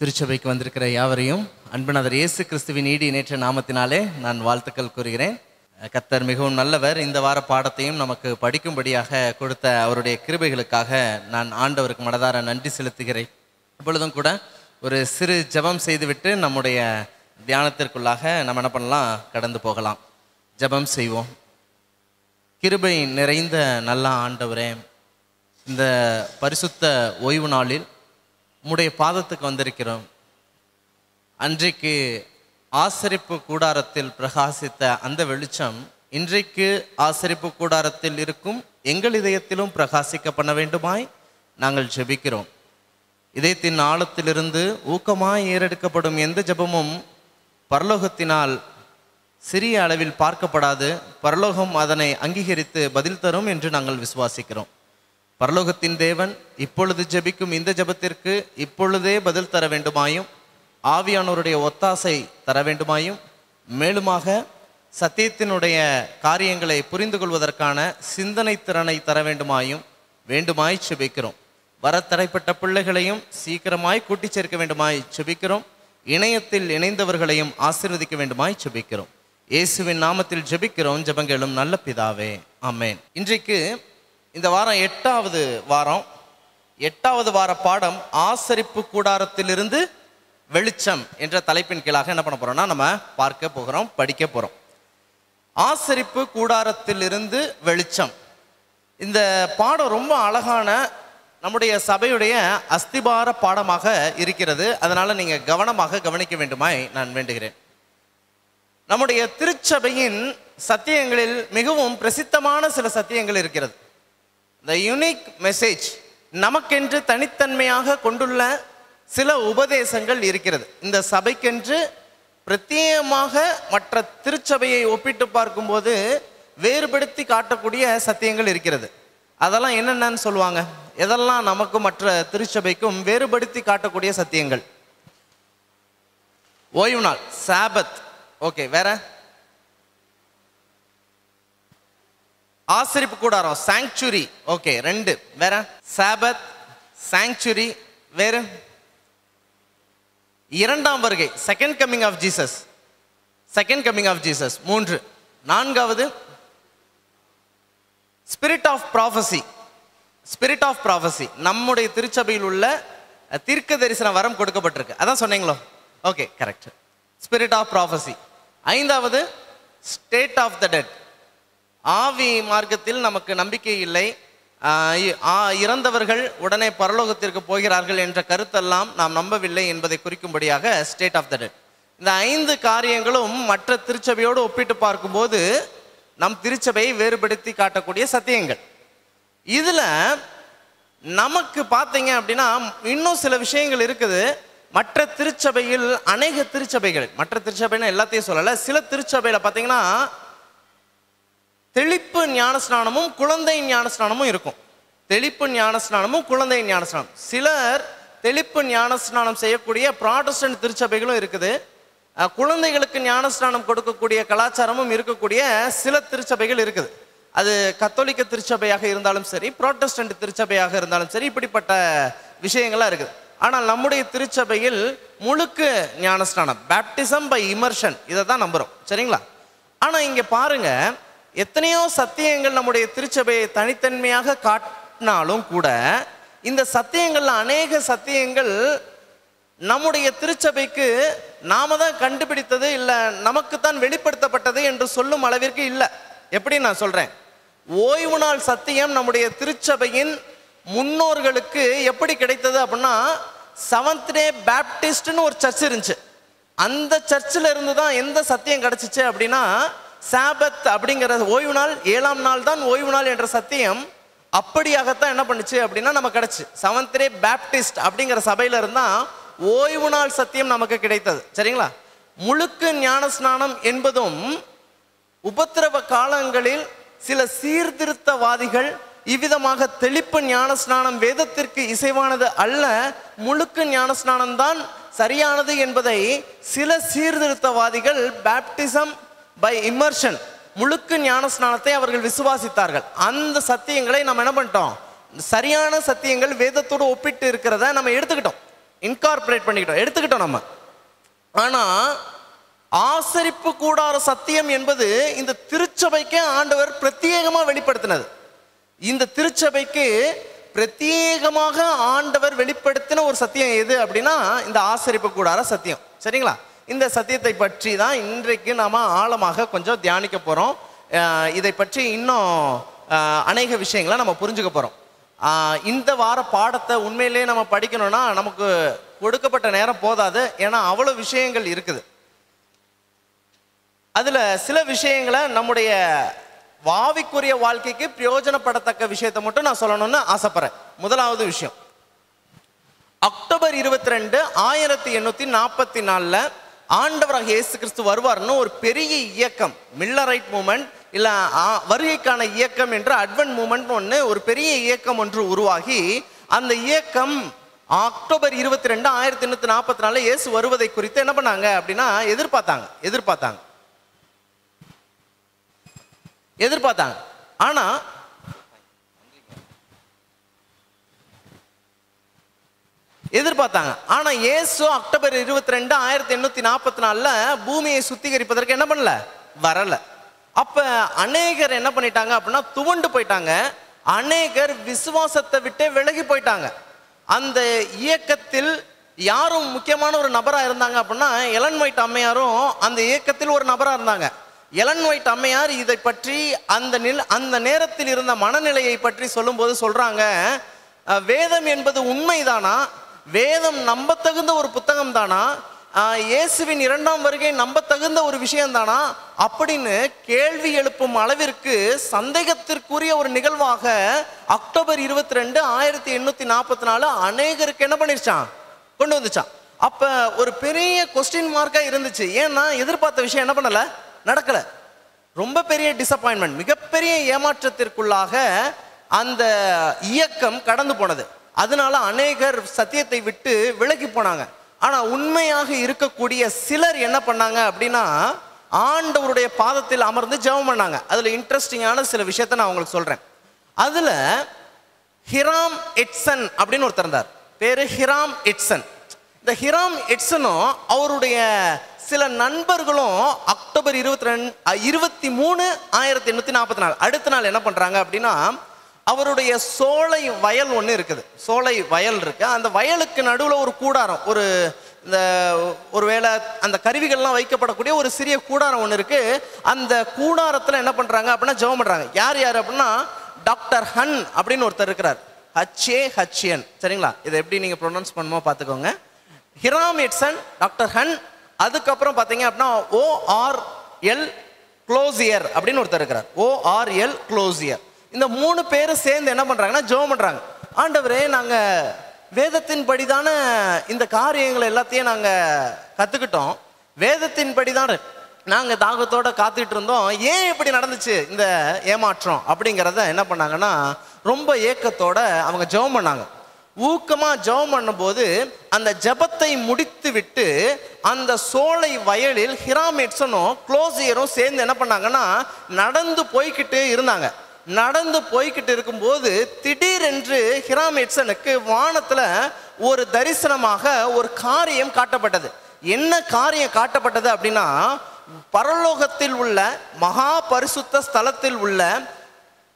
திருச்சபைக்கு வந்திருக்கிற யாவரையும் அன்புநாதர் இயேசு கிறிஸ்துவின் ஈடு இணைற்ற நாமத்தினாலே நான் வாழ்த்துக்கள் கூறுகிறேன். கர்த்தர் மிகவும் நல்லவர். இந்த வார பாடத்தையும் நமக்கு படிக்கும்படியாக கொடுத்த அவருடைய கிருபைகளுக்காக நான் ஆண்டவருக்கு மனதார நன்றி செலுத்துகிறேன். இப்பொழுதும் கூட ஒரு சிறு ஜெபம் செய்துவிட்டு நம்முடைய தியானத்திற்குள்ளாக நம்ம என்ன பண்ணலாம், கடந்து போகலாம். ஜெபம் செய்வோம். கிருபை நிறைந்த நல்ல ஆண்டவரே, இந்த பரிசுத்த ஓய்வு நாளில் உம்முடைய பாதத்துக்கு வந்திருக்கிறோம். அன்றைக்கு ஆசரிப்பு கூடாரத்தில் பிரகாசித்த அந்த வெளிச்சம் இன்றைக்கு ஆசரிப்பு கூடாரத்தில் இருக்கும் எங்கள் இதயத்திலும் பிரகாசிக்க பண்ண வேண்டுமாய் நாங்கள் ஜெபிக்கிறோம். இதயத்தின் ஆழத்திலிருந்து ஊக்கமாய் ஏறெடுக்கப்படும் எந்த ஜெபமும் பரலோகத்தினால் சிறிய அளவில் பார்க்கப்படாது. பரலோகம் அதனை அங்கீகரித்து பதில் தரும் என்று நாங்கள் விசுவாசிக்கிறோம். பரலோகத்தின் தேவன் இப்பொழுது ஜெபிக்கும் இந்த ஜெபத்திற்கு இப்பொழுதே பதில் தர வேண்டுமாயும், ஆவியானோருடைய ஒத்தாசை தர வேண்டுமாயும், மேலுமாக சத்தியத்தினுடைய காரியங்களை புரிந்து கொள்வதற்கான சிந்தனை திறனை தர வேண்டுமாய் ஜெபிக்கிறோம். வரத்தடைப்பட்ட பிள்ளைகளையும் சீக்கிரமாய் கூட்டிச் சேர்க்க வேண்டுமாய் ஜெபிக்கிறோம். இணையத்தில் இணைந்தவர்களையும் ஆசீர்வதிக்க வேண்டுமாய் ஜெபிக்கிறோம். இயேசுவின் நாமத்தில் ஜெபிக்கிறோம். ஜெபங்களும் நல்ல பிதாவே, ஆமென். இன்றைக்கு இந்த வாரம் எட்டாவது வார பாடம் ஆசரிப்பு கூடாரத்திலிருந்து வெளிச்சம் என்ற தலைப்பின் கீழாக என்ன பண்ண போறோம்னா நம்ம பார்க்க போகிறோம், படிக்க போறோம். ஆசரிப்பு கூடாரத்திலிருந்து வெளிச்சம். இந்த பாடம் ரொம்ப அழகான நம்முடைய சபையுடைய அஸ்திபார பாடமாக இருக்கிறது. அதனால நீங்க கவனமாக கவனிக்க வேண்டுமாய் நான் வேண்டுகிறேன். நம்முடைய திருச்சபையின் சத்தியங்களில் மிகவும் பிரசித்தமான சில சத்தியங்கள் இருக்கிறது. The unique message, நமக்கென்று தனித்தன்மையாக கொண்டுள்ள சில உபதேசங்கள் இருக்கிறது. இந்த சபைக்கென்று பிரத்யேகமாக மற்ற திருச்சபையை ஒப்பிட்டு பார்க்கும்போது வேறுபடுத்தி காட்டக்கூடிய சத்தியங்கள் இருக்கிறது. அதெல்லாம் என்னென்னு சொல்லுவாங்க? எதெல்லாம் நமக்கும் மற்ற திருச்சபைக்கும் வேறுபடுத்தி காட்டக்கூடிய சத்தியங்கள்? ஓய்வு நாள், சாபத். ஓகே, வேற? ஆசரிப்பு கூடாரம், சாங்சுரி. ஓகே, 2. வேற? சாபத், சாங்சுரி. வேறு? இரண்டாம் வருகை, செகண்ட் கம்மிங் ஆஃப் ஜீசஸ். 3. 4வது ஸ்பிரிட் ஆஃப் ப்ராஃபசி. நம்முடைய திருச்சபையில் உள்ள தீர்க்க தரிசன வரம் கொடுக்கப்பட்டிருக்கு. அதான் சொன்னீங்களோ? Okay, correct. Spirit of prophecy. 5வது ஸ்டேட் ஆஃப் த டெட். ஆவி மார்க்கத்தில் நமக்கு நம்பிக்கை இல்லை, இறந்தவர்கள் உடனே பரலோகத்திற்கு போகிறார்கள் என்ற கருத்தெல்லாம் நாம் நம்பவில்லை என்பதை குறிக்கும்படியாக ஸ்டேட் ஆஃப் த டெட். இந்த 5 காரியங்களும் மற்ற திருச்சபையோடு ஒப்பிட்டு பார்க்கும்போது நம் திருச்சபையை வேறுபடுத்தி காட்டக்கூடிய சத்தியங்கள். இதுல நமக்கு பார்த்தீங்க அப்படின்னா இன்னும் சில விஷயங்கள் இருக்குது. மற்ற திருச்சபையில் அநேக திருச்சபைகள், மற்ற திருச்சபைன்னா எல்லாத்தையும் சொல்லலை, சில திருச்சபையில் பார்த்தீங்கன்னா தெளிப்பு ஞானஸ்நானமும் குழந்தை ஞானஸ்நானமும் இருக்கும். தெளிப்பு ஞானஸ்நானமும் குழந்தை ஞானஸ்நானம். சிலர் தெளிப்பு ஞானஸ்நானம் செய்யக்கூடிய ப்ராட்டஸ்டன்ட் திருச்சபைகளும் இருக்குது. குழந்தைகளுக்கு ஞானஸ்நானம் கொடுக்கக்கூடிய கலாச்சாரமும் இருக்கக்கூடிய சில திருச்சபைகள் இருக்குது. அது கத்தோலிக்க திருச்சபையாக இருந்தாலும் சரி, ப்ராட்டஸ்டன்ட் திருச்சபையாக இருந்தாலும் சரி, இப்படிப்பட்ட விஷயங்கள்லாம் இருக்குது. ஆனால் நம்முடைய திருச்சபையில் முழுக்கு ஞானஸ்நானம், பேப்டிசம் பை இமர்ஷன், இதை தான் நம்புகிறோம். சரிங்களா? ஆனால் இங்கே பாருங்க, எத்தனையோ சத்தியங்கள் நம்முடைய திருச்சபையை தனித்தன்மையாக காட்டினாலும் கூட இந்த சத்தியங்கள்ல அநேக சத்தியங்கள் நம்முடைய திருச்சபைக்கு நாம தான் கண்டுபிடித்தது இல்லை, நமக்கு தான் வெளிப்படுத்தப்பட்டது என்று சொல்லும் அளவிற்கு இல்லை. எப்படி நான் சொல்றேன்? ஓய்வு நாள் சத்தியம் நம்முடைய திருச்சபையின் முன்னோர்களுக்கு எப்படி கிடைத்தது அப்படின்னா, செவன்த் டே பேப்டிஸ்ட்னு ஒரு சர்ச் இருந்துச்சு. அந்த சர்ச்சில் இருந்து தான் எந்த சத்தியம் கிடைச்சிச்சு அப்படின்னா, சாபத் அப்படிங்கிற ஓய்வு நாள், 7ஆம் நாள் தான் ஓய்வு நாள் என்ற சத்தியம் அப்படியாகத்தான் என்ன பண்ணுச்சு அப்படின்னா நம்ம கிடைச்சு. செவன்த் டே பேப்டிஸ்ட் அப்படிங்கிற சபையில இருந்தா ஓய்வு நாள் சத்தியம் நமக்கு கிடைத்தது. சரிங்களா? முழுக்கு ஞானஸ்நானம் என்பதும் உபத்திரவ காலங்களில் சில சீர்திருத்தவாதிகள் இவ்விதமாக தெளிப்பு ஞானஸ்நானம் வேதத்திற்கு இசைவானது அல்ல, முழுக்கு ஞானஸ்நானம் தான் சரியானது என்பதை சில சீர்திருத்தவாதிகள் பேப்டிசம் பை இமர்ஷன், முழுக்கு ஞானஸ்நானத்தை அவர்கள் விசுவாசித்தார்கள். அந்த சத்தியங்களை நம்ம என்ன பண்ணிட்டோம்? சரியான சத்தியங்கள் வேதத்தோடு ஒப்பிட்டு இருக்கிறத நம்ம எடுத்துக்கிட்டோம். இன்கார்பரேட் பண்ணிக்கிட்டோம், எடுத்துக்கிட்டோம் நம்ம. ஆனா ஆசரிப்பு கூடார சத்தியம் என்பது இந்த திருச்சபைக்கு ஆண்டவர் பிரத்யேகமா வெளிப்படுத்தினது. இந்த திருச்சபைக்கு பிரத்யேகமாக ஆண்டவர் வெளிப்படுத்தின ஒரு சத்தியம் எது அப்படின்னா இந்த ஆசரிப்பு கூடார சத்தியம். சரிங்களா? இந்த சத்தியத்தை பற்றி தான் இன்றைக்கு நாம ஆழமாக கொஞ்சம் தியானிக்க போறோம். இதை பற்றி இன்னும் அநேக விஷயங்களை நம்ம புரிஞ்சுக்க போறோம். இந்த வார பாடத்தை உண்மையிலே நம்ம படிக்கணும்னா நமக்கு கொடுக்கப்பட்ட நேரம் போதாது. ஏன்னா அவ்வளவு விஷயங்கள் இருக்குது. அதுல சில விஷயங்களை நம்முடைய வாவிக்குரிய வாழ்க்கைக்கு பிரயோஜனப்படத்தக்க விஷயத்தை மட்டும் நான் சொல்லணும்னு ஆசைப்படுறேன். முதலாவது விஷயம், அக்டோபர் 22, 1844 ஆண்டவராக இயேசு கிறிஸ்து வருவார்னு ஒரு பெரிய இயக்கம், மில்லரைட் மூமெண்ட் இல்ல வருகைக்கான இயக்கம் என்று அட்வென்ட் மூமெண்ட் ஒன்று, ஒரு பெரிய இயக்கம் ஒன்று உருவாகி அந்த இயக்கம் அக்டோபர் 22, 1844 இயேசு வருவதை குறித்து என்ன பண்ணாங்க அப்படின்னா எதிர்பார்த்தாங்க. ஆனா இயேசு அக்டோபர் 22, 1844 பூமியை சுத்திகரிப்பதற்கு என்ன பண்ணல, வரல. அப்ப அநேகர் என்ன பண்ணிட்டாங்க அப்படின்னா துவண்டு போயிட்டாங்க. அநேகர் விசுவாசத்தை விட்டு விலகி போயிட்டாங்க. அந்த இயக்கத்தில் யாரும் முக்கியமான ஒரு நபரா இருந்தாங்க அப்படின்னா எலன் ஒயிட் அம்மையாரும் அந்த இயக்கத்தில் ஒரு நபரா இருந்தாங்க. எலன் ஒயிட் அம்மையார் இதை பற்றி அந்த நேரத்தில் இருந்த மனநிலையை பற்றி சொல்லும்போது சொல்றாங்க, வேதம் என்பது உண்மைதானா, வேதம் நம்பத்தகுந்த ஒரு புத்தகம் தானா, இயேசுவின் 2ஆம் வருகை நம்பத்தகுந்த ஒரு விஷயம் தானா அப்படின்னு கேள்வி எழுப்பும் அளவிற்கு சந்தேகத்திற்குரிய ஒரு நிகழ்வாக அக்டோபர் 22, 1844 அநேகருக்கு என்ன பண்ணிருச்சான், கொண்டு வந்துச்சான். அப்ப ஒரு பெரிய கொஸ்டின் மார்க்கா இருந்துச்சு. ஏன்னா எதிர்பார்த்த விஷயம் என்ன பண்ணல, நடக்கல. ரொம்ப பெரிய டிசப்பாயின்மெண்ட், மிகப்பெரிய ஏமாற்றத்திற்குள்ளாக அந்த இயக்கம் கடந்து போனது. அதனால அநேகர் சத்தியத்தை விட்டு விலகி போனாங்க. ஆனா உண்மையாக இருக்கக்கூடிய சிலர் என்ன பண்ணாங்க அப்படின்னா ஆண்டவருடைய பாதத்தில் அமர்ந்து ஜெபம் பண்ணாங்க. அதுல இன்ட்ரெஸ்டிங்கான சில விஷயத்தை நான் உங்களுக்கு சொல்றேன். அதுல ஹிராம் எட்சன் அப்படின்னு ஒருத்தர் இருந்தார், பேரு ஹிராம் எட்சன். இந்த ஹிராம் எட்சனும் அவருடைய சில நண்பர்களும் அக்டோபர் 23, 1844 அடுத்த நாள் என்ன பண்றாங்க அப்படின்னா அவருடைய சோலை வயல் ஒன்று இருக்குது, சோலை வயல் இருக்கு. அந்த வயலுக்கு நடுவில் ஒரு கூடாரம், ஒருவேளை அந்த கருவிகள்லாம் வைக்கப்படக்கூடிய ஒரு சிறிய கூடாரம் ஒன்று இருக்கு. அந்த கூடாரத்தில் என்ன பண்றாங்க அப்படின்னா ஜெபம் பண்றாங்க. யார் அப்படின்னா டாக்டர் ஹன் அப்படின்னு ஒருத்தர் இருக்கிறார், HAHN. சரிங்களா? இதை எப்படி நீங்க ப்ரொனவுன்ஸ் பண்ணுமோ பார்த்துக்கோங்க. ஹிராம் எட்சன், டாக்டர் ஹன், அதுக்கப்புறம் பார்த்தீங்க அப்படின்னா ORL க்ளோசியர் அப்படின்னு ஒருத்தர் இருக்கிறார், ORL க்ளோசியர். இந்த 3 பேரும் சேர்ந்து என்ன பண்றாங்கன்னா ஜெபம் பண்றாங்க. ஆண்டவரே, நாங்க வேதத்தின் படிதான இந்த காரியங்களை எல்லாத்தையும் நாங்க கத்துக்கிட்டோம், வேதத்தின் படிதான் நாங்க தாகத்தோட காத்துட்டு இருந்தோம், ஏன் இப்படி நடந்துச்சு இந்த ஏமாற்றம் அப்படிங்கிறத என்ன பண்ணாங்கன்னா ரொம்ப ஏக்கத்தோட அவங்க ஜெபம் பண்ணாங்க. ஊக்கமா ஜெபம் பண்ணும்போது அந்த ஜெபத்தை முடித்து விட்டு அந்த சோலை வயலில் ஹிராம் எட்சனும் க்ளோசியரும் சேர்ந்து என்ன பண்ணாங்கன்னா நடந்து போய்கிட்டு இருந்தாங்க. நடந்து போய்கிட்டு இருக்கும்போது திடீரென்று ஹிராம் எட்சனுக்கு வானத்துல ஒரு தரிசனமாக ஒரு காரியம் காட்டப்பட்டது. என்ன காரியம் காட்டப்பட்டது அப்படின்னா பரலோகத்தில் உள்ள மகா பரிசுத்த ஸ்தலத்தில் உள்ள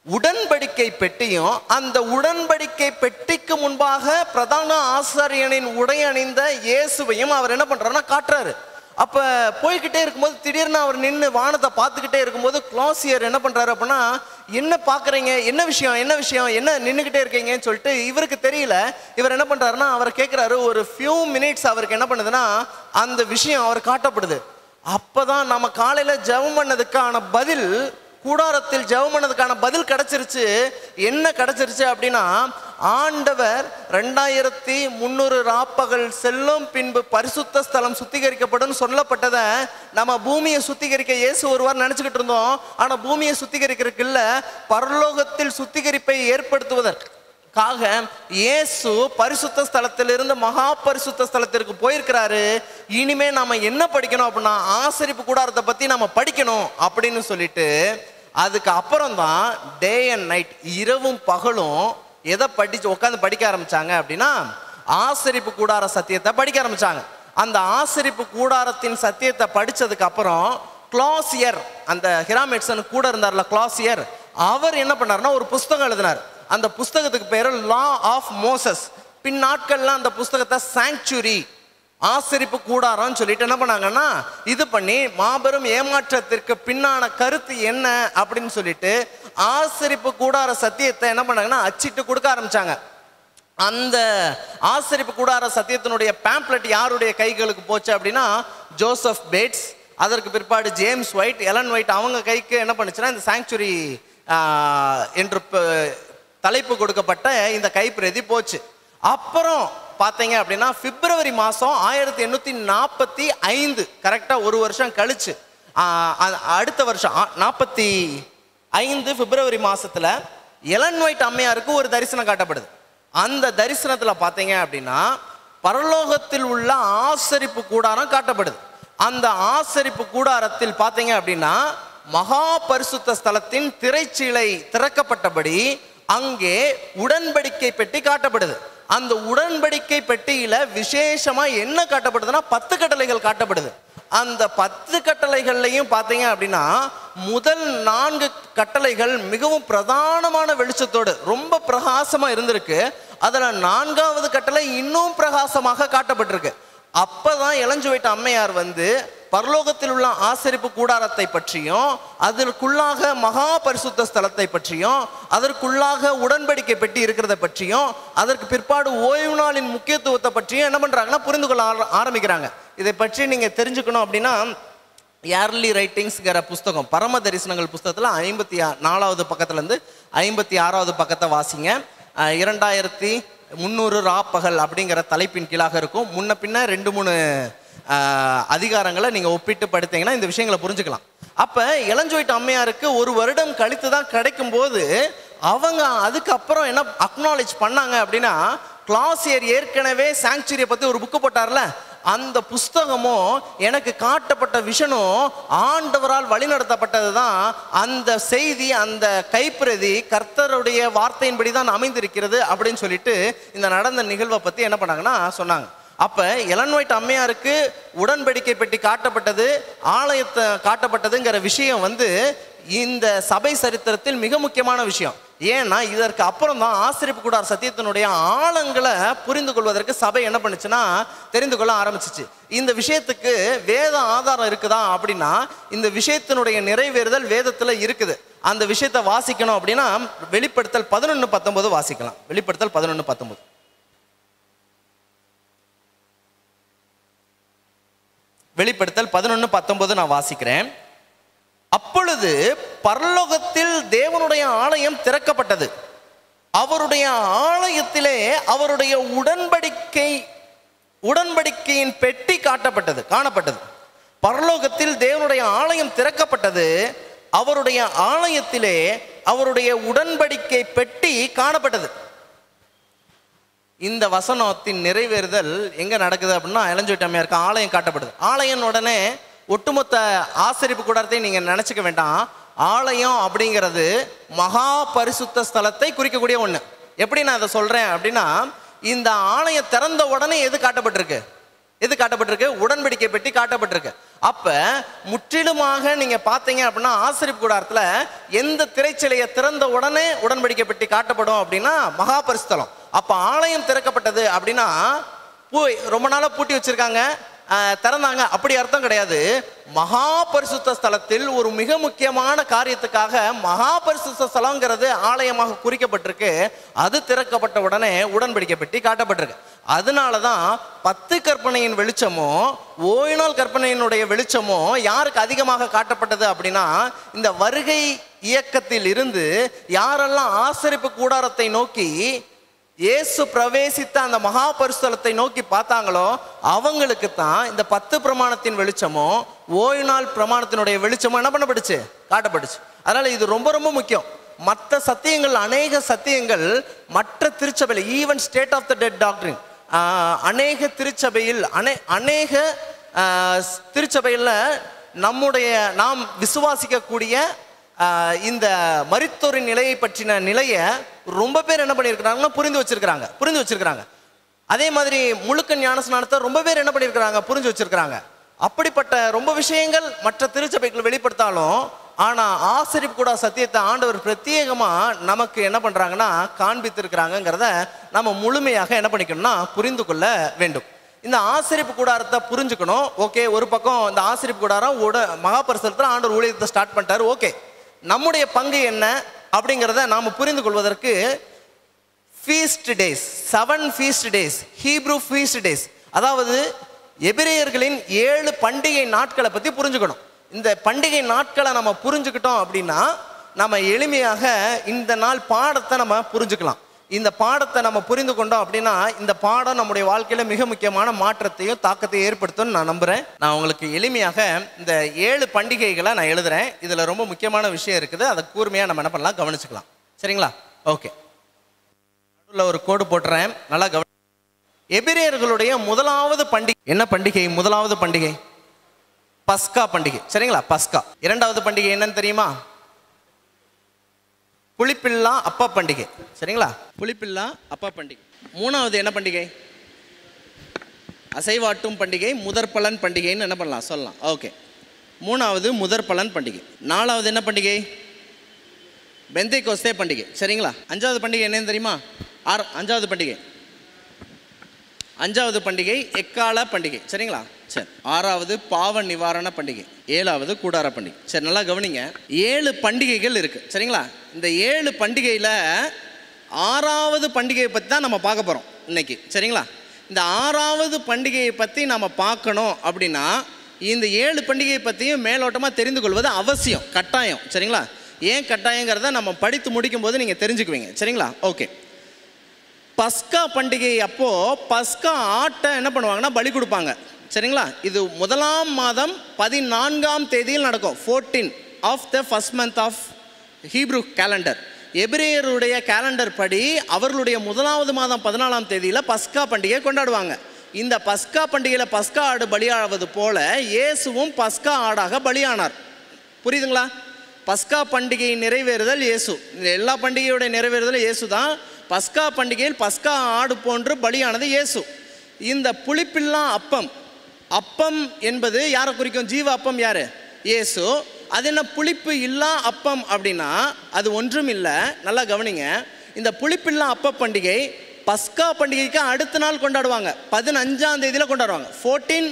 உடன்படிக்கை பெட்டியும் அந்த உடன்படிக்கை பெட்டிக்கு முன்பாக பிரதான ஆசாரியனின் உடை அணிந்த இயேசுவையும் அவர் என்ன பண்றாருன்னா காட்டுறாரு. அப்ப போய்கிட்டே இருக்கும்போது திடீர்னு அவர் நின்று வானத்தை பார்த்துக்கிட்டே இருக்கும்போது க்ளோசியர் என்ன பண்றாரு அப்படின்னா என்ன பாக்குறீங்க, என்ன விஷயம் என்ன நின்றுகிட்டே இருக்கீங்கன்னு சொல்லிட்டு இவருக்கு தெரியல. இவர் என்ன பண்றாருன்னா அவரை கேட்கிறாரு. ஒரு ஃபியூ மினிட்ஸ் அவருக்கு என்ன பண்ணுதுன்னா அந்த விஷயம் அவர் காட்டப்படுது. அப்பதான் நம்ம காலையில ஜெபம் பண்ணதுக்கான பதில், கூடாரத்தில் ஜெபம் பண்ணதுக்கான பதில் கிடைச்சிருச்சு. என்ன கிடைச்சிருச்சு அப்படின்னா ஆண்டவர் 2300 ராப்பகல் செல்லும் பின்பு பரிசுத்த ஸ்தலம் சுத்திகரிக்கப்படும் சொல்லப்பட்டதை நம்ம பூமியை சுத்திகரிக்க இயேசு ஒருவார் நினைச்சுக்கிட்டு இருந்தோம். ஆனா பூமியை சுத்திகரிக்கிறதுக்கு இல்ல, பரலோகத்தில் சுத்திகரிப்பை ஏற்படுத்துவதற்காக இயேசு பரிசுத்த ஸ்தலத்திலிருந்து மகா பரிசுத்த ஸ்தலத்திற்கு போயிருக்கிறாரு. இனிமே நாம என்ன படிக்கணும் அப்படின்னா ஆசரிப்பு கூடாரத்தை பத்தி நம்ம படிக்கணும் அப்படின்னு சொல்லிட்டு அதுக்கு அப்புறம் தான் டே அண்ட் நைட், இரவும் பகலும் எதை உட்காந்து படிக்க ஆரம்பிச்சாங்க அப்படின்னா ஆசரிப்பு கூடார சத்தியத்தை படிக்க ஆரம்பிச்சாங்க. அந்த ஆசரிப்பு கூடாரத்தின் சத்தியத்தை படிச்சதுக்கு அப்புறம் கிளாசியர், அந்த ஹிராம் எட்சன் கூட இருந்தார்ல கிளாசியர், அவர் என்ன பண்ணார்னா ஒரு புஸ்தகம் எழுதினார். அந்த புஸ்தகத்துக்கு பேரு லா ஆஃப் மோசஸ். பின் நாட்கள்ல அந்த புஸ்தகத்தை சாங்சுரி, ஆசரிப்பு கூடாரம் சொல்லிட்டு என்ன பண்ணாங்கன்னா இது பண்ணி மாபெரும் ஏமாற்றத்திற்கு பின்னான கருத்து என்ன அப்படின்னு சொல்லிட்டு ஆசரிப்பு கூடார சத்தியத்தை என்ன பண்ணாங்கன்னா அச்சிட்டு கொடுக்க ஆரம்பிச்சாங்க. அந்த ஆசரிப்பு கூடார சத்தியத்தினுடைய பேம்ப்ளெட் யாருடைய கைகளுக்கு போச்சு அப்படின்னா ஜோசப் பேட்ஸ், அதற்கு பிற்பாடு ஜேம்ஸ் ஒயிட், எலன் ஒயிட், அவங்க கைக்கு என்ன பண்ணுச்சுன்னா இந்த சாங்சுரி என்று தலைப்பு கொடுக்கப்பட்ட இந்த கைப்பிரதி போச்சு. அப்புறம் பார்த்தீங்க அப்படின்னா பிப்ரவரி மாதம் 1845, கரெக்டாக ஒரு வருஷம் கழிச்சு, அடுத்த வருஷம் 45 பிப்ரவரி மாதத்தில் எலன் ஒயிட் அம்மையாருக்கு ஒரு தரிசனம் காட்டப்படுது. அந்த தரிசனத்தில் பார்த்தீங்க அப்படின்னா பரலோகத்தில் உள்ள ஆசரிப்பு கூடாரம் காட்டப்படுது. அந்த ஆசரிப்பு கூடாரத்தில் பார்த்தீங்க அப்படின்னா மகா பரிசுத்த ஸ்தலத்தின் திரைச்சீலை திறக்கப்பட்டபடி அங்கே உடன்படிக்கை பெட்டி காட்டப்படுது. அந்த உடன்படிக்கை பெட்டியில விசேஷமா என்ன காட்டப்படுதுன்னா 10 கட்டளைகள் காட்டப்படுது. அந்த 10 கட்டளைகள்லையும் பார்த்தீங்க அப்படின்னா முதல் 4 கட்டளைகள் மிகவும் பிரதானமான வெளிச்சத்தோடு ரொம்ப பிரகாசமா இருந்திருக்கு. அதுல 4வது கட்டளை இன்னும் பிரகாசமாக காட்டப்பட்டிருக்கு. அப்பதான் இளஞ்சுவைட்ட அம்மையார் வந்து பரலோகத்தில் உள்ள ஆசரிப்பு கூடாரத்தை பற்றியும் அதற்குள்ளாக மகா பரிசுத்த ஸ்தலத்தை பற்றியும் அதற்குள்ளாக உடன்படிக்கை பெட்டி இருக்கிறத பற்றியும் அதற்கு பிற்பாடு ஓய்வு நாளின் முக்கியத்துவத்தை பற்றியும் என்ன பண்றாங்கன்னா புரிந்து கொள்ள ஆரம்பிக்கிறாங்க. இதை பற்றி நீங்க தெரிஞ்சுக்கணும் அப்படின்னா ஏர்லி ரைட்டிங்ஸ்ங்கிற புஸ்தகம், பரம தரிசனங்கள் புஸ்தகத்தில் 54வது பக்கத்துலேருந்து 56வது பக்கத்தை வாசிங்க. 2300 ராப்பகல் அப்படிங்கிற தலைப்பின் கீழாக இருக்கும். முன்ன பின்ன 2-3 அதிகாரங்களை நீங்கள் ஒப்பிட்டு படுத்தீங்கன்னா இந்த விஷயங்களை புரிஞ்சுக்கலாம். அப்போ இளஞ்சுவைட்டு அம்மையாருக்கு ஒரு வருடம் கழித்து தான் கிடைக்கும் போது அவங்க அதுக்கப்புறம் என்ன அக்னாலேஜ் பண்ணாங்க அப்படின்னா கிளாசியர் ஏற்கனவே சாங்சுரியை பற்றி ஒரு புக்கு போட்டார்ல, அந்த புஸ்தகமும் எனக்கு காட்டப்பட்ட விஷனும் ஆண்டவரால் வழிநடத்தப்பட்டது தான். அந்த செய்தி, அந்த கைப்பிரதி கர்த்தருடைய வார்த்தையின்படி தான் அமைந்திருக்கிறது அப்படின்னு சொல்லிட்டு இந்த நடந்த நிகழ்வை பற்றி என்ன பண்ணாங்கன்னா சொன்னாங்க. அப்போ எலன் ஒயிட் அம்மையாருக்கு உடன்படிக்கை பெட்டி காட்டப்பட்டது, ஆலயத்தை காட்டப்பட்டதுங்கிற விஷயம் வந்து இந்த சபை சரித்திரத்தில் மிக முக்கியமான விஷயம். ஏன்னா இதற்கு அப்புறம் தான் ஆசரிப்பு கூடார சத்தியத்தினுடைய ஆழங்களை புரிந்து கொள்வதற்கு சபை என்ன பண்ணுச்சுன்னா தெரிந்து கொள்ள ஆரம்பிச்சிச்சு. இந்த விஷயத்துக்கு வேத ஆதாரம் இருக்குதா அப்படின்னா இந்த விஷயத்தினுடைய நிறைவேறுதல் வேதத்தில் இருக்குது. அந்த விஷயத்தை வாசிக்கணும் அப்படின்னா வெளிப்படுத்தல் 11:19 வாசிக்கலாம். வெளிப்படுத்தல் 11:19. வெளிப்படுத்தல் 11:19 நான் வாசிக்கிறேன். அப்பொழுது பரலோகத்தில் தேவனுடைய ஆலயம் திறக்கப்பட்டது. அவருடைய ஆலயத்திலே அவருடைய உடன்படிக்கையின் பெட்டி காணப்பட்டது. பரலோகத்தில் தேவனுடைய ஆலயம் திறக்கப்பட்டது. அவருடைய ஆலயத்திலே அவருடைய உடன்படிக்கை பெட்டி காணப்பட்டது. இந்த வசனத்தின் நிறைவேறுதல் எங்க நடக்குது அப்படின்னா இளஞ்சுவைட்டு அம்மையாருக்கு ஆலயம் காட்டப்படுது. ஆலயம் உடனே ஒட்டுமொத்த ஆசரிப்பு கூடாரத்தை நீங்க நினைச்சுக்க வேண்டாம். ஆலயம் அப்படிங்கிறது மகா பரிசுத்த ஸ்தலத்தை குறிக்கக்கூடிய ஒண்ணு. எப்படி நான் அதை சொல்றேன் அப்படின்னா இந்த ஆலயம் திறந்த உடனே எது காட்டப்பட்டிருக்கு? உடன்படிக்கை பெட்டி காட்டப்பட்டிருக்கு. அப்ப முற்றிலுமாக நீங்க பாத்தீங்க அப்படின்னா ஆசரிப்பு கூடாரத்துல எந்த திரைச்சிலையை திறந்த உடனே உடன்படிக்கை பெட்டி காட்டப்படும் அப்படின்னா மகா பரிசுத்தலம். அப்ப ஆலயம் திறக்கப்பட்டது அப்படின்னா ரொம்ப நாளா பூட்டி வச்சிருக்காங்க, திறந்தாங்க அப்படி அர்த்தம் கிடையாது. மகா பரிசுத்த ஸ்தலத்தில் ஒரு மிக முக்கியமான காரியத்துக்காக மகா பரிசுத்த ஸ்தலங்கிறது ஆலயமாக குறிக்கப்பட்டிருக்கு. அது திறக்கப்பட்ட உடனே உடன்படிக்கை பெட்டி காட்டப்பட்டிருக்கு. அதனாலதான் 10 கற்பனையின் வெளிச்சமோ ஓய்வு நாள் கற்பனையினுடைய வெளிச்சமோ யாருக்கு அதிகமாக காட்டப்பட்டது அப்படின்னா இந்த வருகை இயக்கத்தில் இருந்து யாரெல்லாம் ஆசரிப்பு கூடாரத்தை நோக்கி இயேசு பிரவேசித்த அந்த மகா பரிசுத்தலத்தை நோக்கி பார்த்தாங்களோ அவங்களுக்கு தான் இந்த 10 பிரமாணத்தின் வெளிச்சமோ ஓய்வு நாள் பிரமாணத்தினுடைய வெளிச்சமோ என்ன பண்ணப்பட்டுச்சு? காட்டப்பட்டுச்சு. அதனால இது ரொம்ப ரொம்ப முக்கியம். மற்ற சத்தியங்கள், அநேக சத்தியங்கள் மற்ற திருச்சபையில், even state of the dead doctrine, அநேக திருச்சபையில் அநேக திருச்சபையில் நாம் விசுவாசிக்கக்கூடிய இந்த மரித்தோரின் நிலையை பற்றின நிலையை ரொம்ப பேர் என்ன பண்ணியிருக்கிறாங்கன்னா புரிந்து வச்சிருக்கிறாங்க. அதே மாதிரி முழுக்க ஞானஸ்நானத்தை ரொம்ப பேர் என்ன பண்ணியிருக்கிறாங்க, புரிஞ்சு வச்சிருக்கிறாங்க. அப்படிப்பட்ட ரொம்ப விஷயங்கள் மற்ற திருச்சபைகள் வெளிப்படுத்தாலும், ஆனா ஆசரிப்பு கூட சத்தியத்தை ஆண்டவர் பிரத்யேகமா நமக்கு என்ன பண்றாங்கன்னா காண்பித்திருக்கிறாங்கிறத நம்ம முழுமையாக என்ன பண்ணிக்கணும்னா புரிந்து கொள்ள வேண்டும். இந்த ஆசரிப்பு கூடாரத்தை புரிஞ்சுக்கணும். ஓகே, ஒரு பக்கம் இந்த ஆசரிப்பு கூடாரம் மகாபரிசுத்தத்துல ஆண்டவர் ஊழியத்தை ஸ்டார்ட் பண்ணிட்டாரு. ஓகே, நம்முடைய பங்கு என்ன அப்படிங்கிறத நாம் புரிந்து கொள்வதற்கு feast days, 7 feast days, Hebrew feast days, அதாவது எபிரேயர்களின் 7 பண்டிகை நாட்களை பற்றி புரிஞ்சுக்கணும். இந்த பண்டிகை நாட்களை நம்ம புரிஞ்சுக்கிட்டோம் அப்படின்னா நம்ம எளிமையாக இந்த நாள் பாடத்தை நம்ம புரிஞ்சுக்கலாம். இந்த பாடத்தை நம்ம புரிந்து கொண்டோம் அப்படின்னா இந்த பாடம் நம்முடைய வாழ்க்கையில் மிக முக்கியமான மாற்றத்தையும் தாக்கத்தையும் ஏற்படுத்தும்னு நான் நம்புகிறேன். நான் உங்களுக்கு எளிமையாக இந்த 7 பண்டிகைகளை நான் எழுதுகிறேன். இதில் ரொம்ப முக்கியமான விஷயம் இருக்குது, அதை கூர்மையாக நம்ம என்ன பண்ணலாம் கவனிச்சுக்கலாம். சரிங்களா? ஓகே, நடுவில் ஒரு கோடு போட்டுறேன், நல்லா கவனி. எபிரேயர்களுடைய முதலாவது பண்டிகை என்ன பண்டிகை? முதலாவது பண்டிகை பஸ்கா பண்டிகை. சரிங்களா? பஸ்கா. இரண்டாவது பண்டிகை என்னன்னு தெரியுமா? புளிப்பில்லா அப்பா பண்டிகை. சரிங்களா? புளிப்பில்லா அப்பா பண்டிகை. மூணாவது என்ன பண்டிகை? அசைவாட்டும் பண்டிகை, முதற்பலன் பண்டிகைன்னு என்ன பண்ணலாம் சொல்லலாம். ஓகே, மூணாவது முதற்பலன் பண்டிகை. நாலாவது என்ன பண்டிகை? பெந்தைக்கோஸ்தே பண்டிகை. சரிங்களா? அஞ்சாவது பண்டிகை என்னன்னு தெரியுமா? அஞ்சாவது பண்டிகை எக்கால பண்டிகை. சரிங்களா? சரி. ஆறாவது பாவ நிவாரண பண்டிகை. ஏழாவது கூடார பண்டிகை. சரி, நல்லா கவனிங்க. 7 பண்டிகைகள் இருக்கு. சரிங்களா? இந்த 7 பண்டிகையில் 6வது பண்டிகையை பற்றி தான் நம்ம பார்க்க போகிறோம் இன்னைக்கு. சரிங்களா? இந்த 6வது பண்டிகையை பற்றி நம்ம பார்க்கணும் அப்படின்னா இந்த 7 பண்டிகையை பற்றியும் மேலோட்டமாக தெரிந்து கொள்வது அவசியம், கட்டாயம். சரிங்களா? ஏன் கட்டாயங்கிறத நம்ம படித்து முடிக்கும் போது நீங்கள் தெரிஞ்சுக்குவீங்க. சரிங்களா? ஓகே. பஸ்கா பண்டிகை அப்போது பஸ்கா ஆட்டை என்ன பண்ணுவாங்கன்னா பலி கொடுப்பாங்க. சரிங்களா? இது முதலாம் மாதம் 14ஆம் தேதியில் நடக்கும். 14 of the first month of Hebrew calendar. எபிரேயருடைய கேலண்டர் படி அவர்களுடைய முதலாவது மாதம் 14ஆம் தேதியில் பஸ்கா பண்டிகை கொண்டாடுவாங்க. இந்த பஸ்கா பண்டிகையில் பஸ்கா ஆடு பலியாவது போல இயேசுவும் பஸ்கா ஆடாக பலியானார். புரியுதுங்களா? பஸ்கா பண்டிகை நிறைவேறுதல் இயேசு. இந்த எல்லா பண்டிகையோட நிறைவேறுதல் இயேசு தான். பஸ்கா பண்டிகையில் பஸ்கா ஆடு போன்று பலியானது இயேசு. இந்த புளிப்பில்லா அப்பம், அப்பம் என்பது யாரை குறிக்கும்? ஜீவ அப்பம் யாரு? இயேசு. அது என்ன புளிப்பு இல்லா அப்பம் அப்படின்னா அது ஒன்றும் இல்லை. நல்லா கவனிங்க. இந்த புளிப்பில்லா அப்ப பண்டிகை பஸ்கா பண்டிகைக்கு அடுத்த நாள் கொண்டாடுவாங்க. 15ஆம் தேதியில் கொண்டாடுவாங்க. 14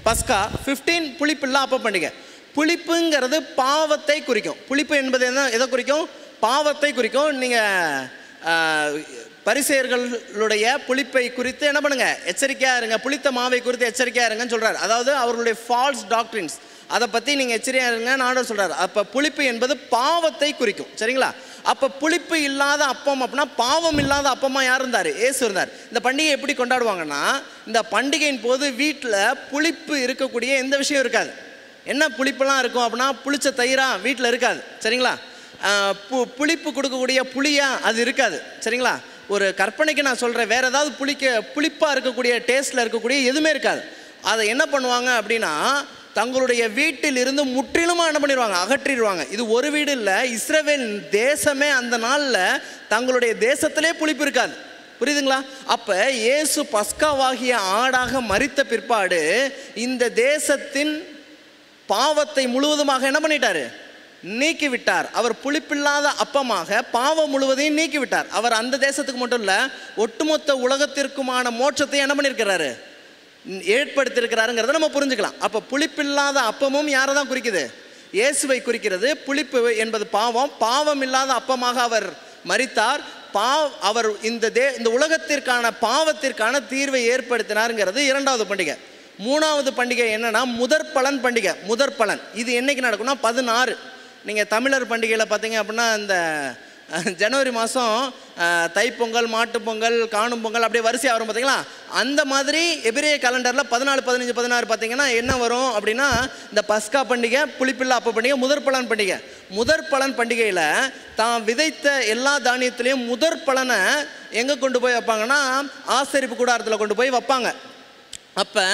பஸ்கா, 15 புளிப்பில்லா அப்ப பண்டிகை. புளிப்புங்கிறது பாவத்தை குறிக்கும். புளிப்பு என்பது என்ன, எதை குறிக்கும்? பாவத்தை குறிக்கும். நீங்கள் பரிசேயர்களுடைய புளிப்பை குறித்து என்ன பண்ணுங்க, எச்சரிக்கையாக இருங்க. புளித்த மாவை குறித்து எச்சரிக்கையாக இருங்கன்னு சொல்கிறார். அதாவது அவர்களுடைய ஃபால்ஸ் டாக்ட்ரின்ஸ், அதை பற்றி நீங்கள் எச்சரிக்கையாக இருங்கன்னு ஆண்டவர் சொல்கிறார். அப்போ புளிப்பு என்பது பாவத்தை குறிக்கும். சரிங்களா? அப்போ புளிப்பு இல்லாத அப்பம் அப்படின்னா பாவம் இல்லாத அப்பமா யார் இருந்தார்? இயேசு இருந்தார். இந்த பண்டிகை எப்படி கொண்டாடுவாங்கன்னா இந்த பண்டிகையின் போது வீட்டில் புளிப்பு இருக்கக்கூடிய எந்த விஷயம் இருக்காது. என்ன புளிப்பெல்லாம் இருக்கும் அப்படின்னா புளிச்ச தயிரா வீட்டில் இருக்காது. சரிங்களா? புளிப்பு கொடுக்கக்கூடிய புளியா அது இருக்காது. சரிங்களா? ஒரு கற்பனைக்கு நான் சொல்கிறேன், வேறு ஏதாவது புளிப்பாக இருக்கக்கூடிய டேஸ்ட்டில் இருக்கக்கூடிய எதுவுமே இருக்காது. அதை என்ன பண்ணுவாங்க அப்படின்னா தங்களுடைய வீட்டில் இருந்து முற்றிலுமாக என்ன பண்ணிடுவாங்க, அகற்றிடுவாங்க. இது ஒரு வீடு இல்லை, இஸ்ரவேல் தேசமே அந்த நாளில் தங்களுடைய தேசத்திலே புளிப்பு இருக்காது. புரியுதுங்களா? அப்போ இயேசு பஸ்காவாகிய ஆடாக மரித்த பிற்பாடு இந்த தேசத்தின் பாவத்தை முழுவதுமாக என்ன பண்ணிட்டாரு? நீக்கிவிட்டார். அவர் புளிப்பில்லாத அப்பமாக பாவம் முழுவதையும் நீக்கிவிட்டார். அவர் அந்த தேசத்துக்கு மட்டும் இல்லை, ஒட்டுமொத்த உலகத்திற்குமான மோட்சத்தை என்ன பண்ணியிருக்கிறாரு? ஏற்படுத்தியிருக்கிறாருங்கிறத நம்ம புரிஞ்சுக்கலாம். அப்போ புளிப்பில்லாத அப்பமும் யாரை தான் குறிக்குது? இயேசுவை குறிக்கிறது. புளிப்பு என்பது பாவம். பாவம் இல்லாத அப்பமாக அவர் மரித்தார். அவர் இந்த உலகத்திற்கான பாவத்திற்கான தீர்வை ஏற்படுத்தினாருங்கிறது இரண்டாவது பண்டிகை. மூணாவது பண்டிகை என்னன்னா முதற்பலன் பண்டிகை. முதற்பலன் இது என்னைக்கு நடக்கும்னா 16. நீங்கள் தமிழர் பண்டிகையில் பார்த்தீங்க அப்படின்னா இந்த ஜனவரி மாதம் தைப்பொங்கல், மாட்டுப்பொங்கல், காணும் பொங்கல் அப்படியே வரிசையாக வரும் பார்த்தீங்களா? அந்த மாதிரி எபிரேய கேலண்டரில் 14, 15, 16 பார்த்தீங்கன்னா என்ன வரும் அப்படின்னா இந்த பஸ்கா பண்டிகை, புளிப்பில்லா அப்ப பண்டிகை, முதற்பலன் பண்டிகை. முதற்பலன் பண்டிகையில் தான் விதைத்த எல்லா தானியத்திலையும் முதற்பலனை எங்கே கொண்டு போய் வைப்பாங்கன்னா ஆசரிப்பு கூடாரத்தில் கொண்டு போய் வைப்பாங்க. அப்போ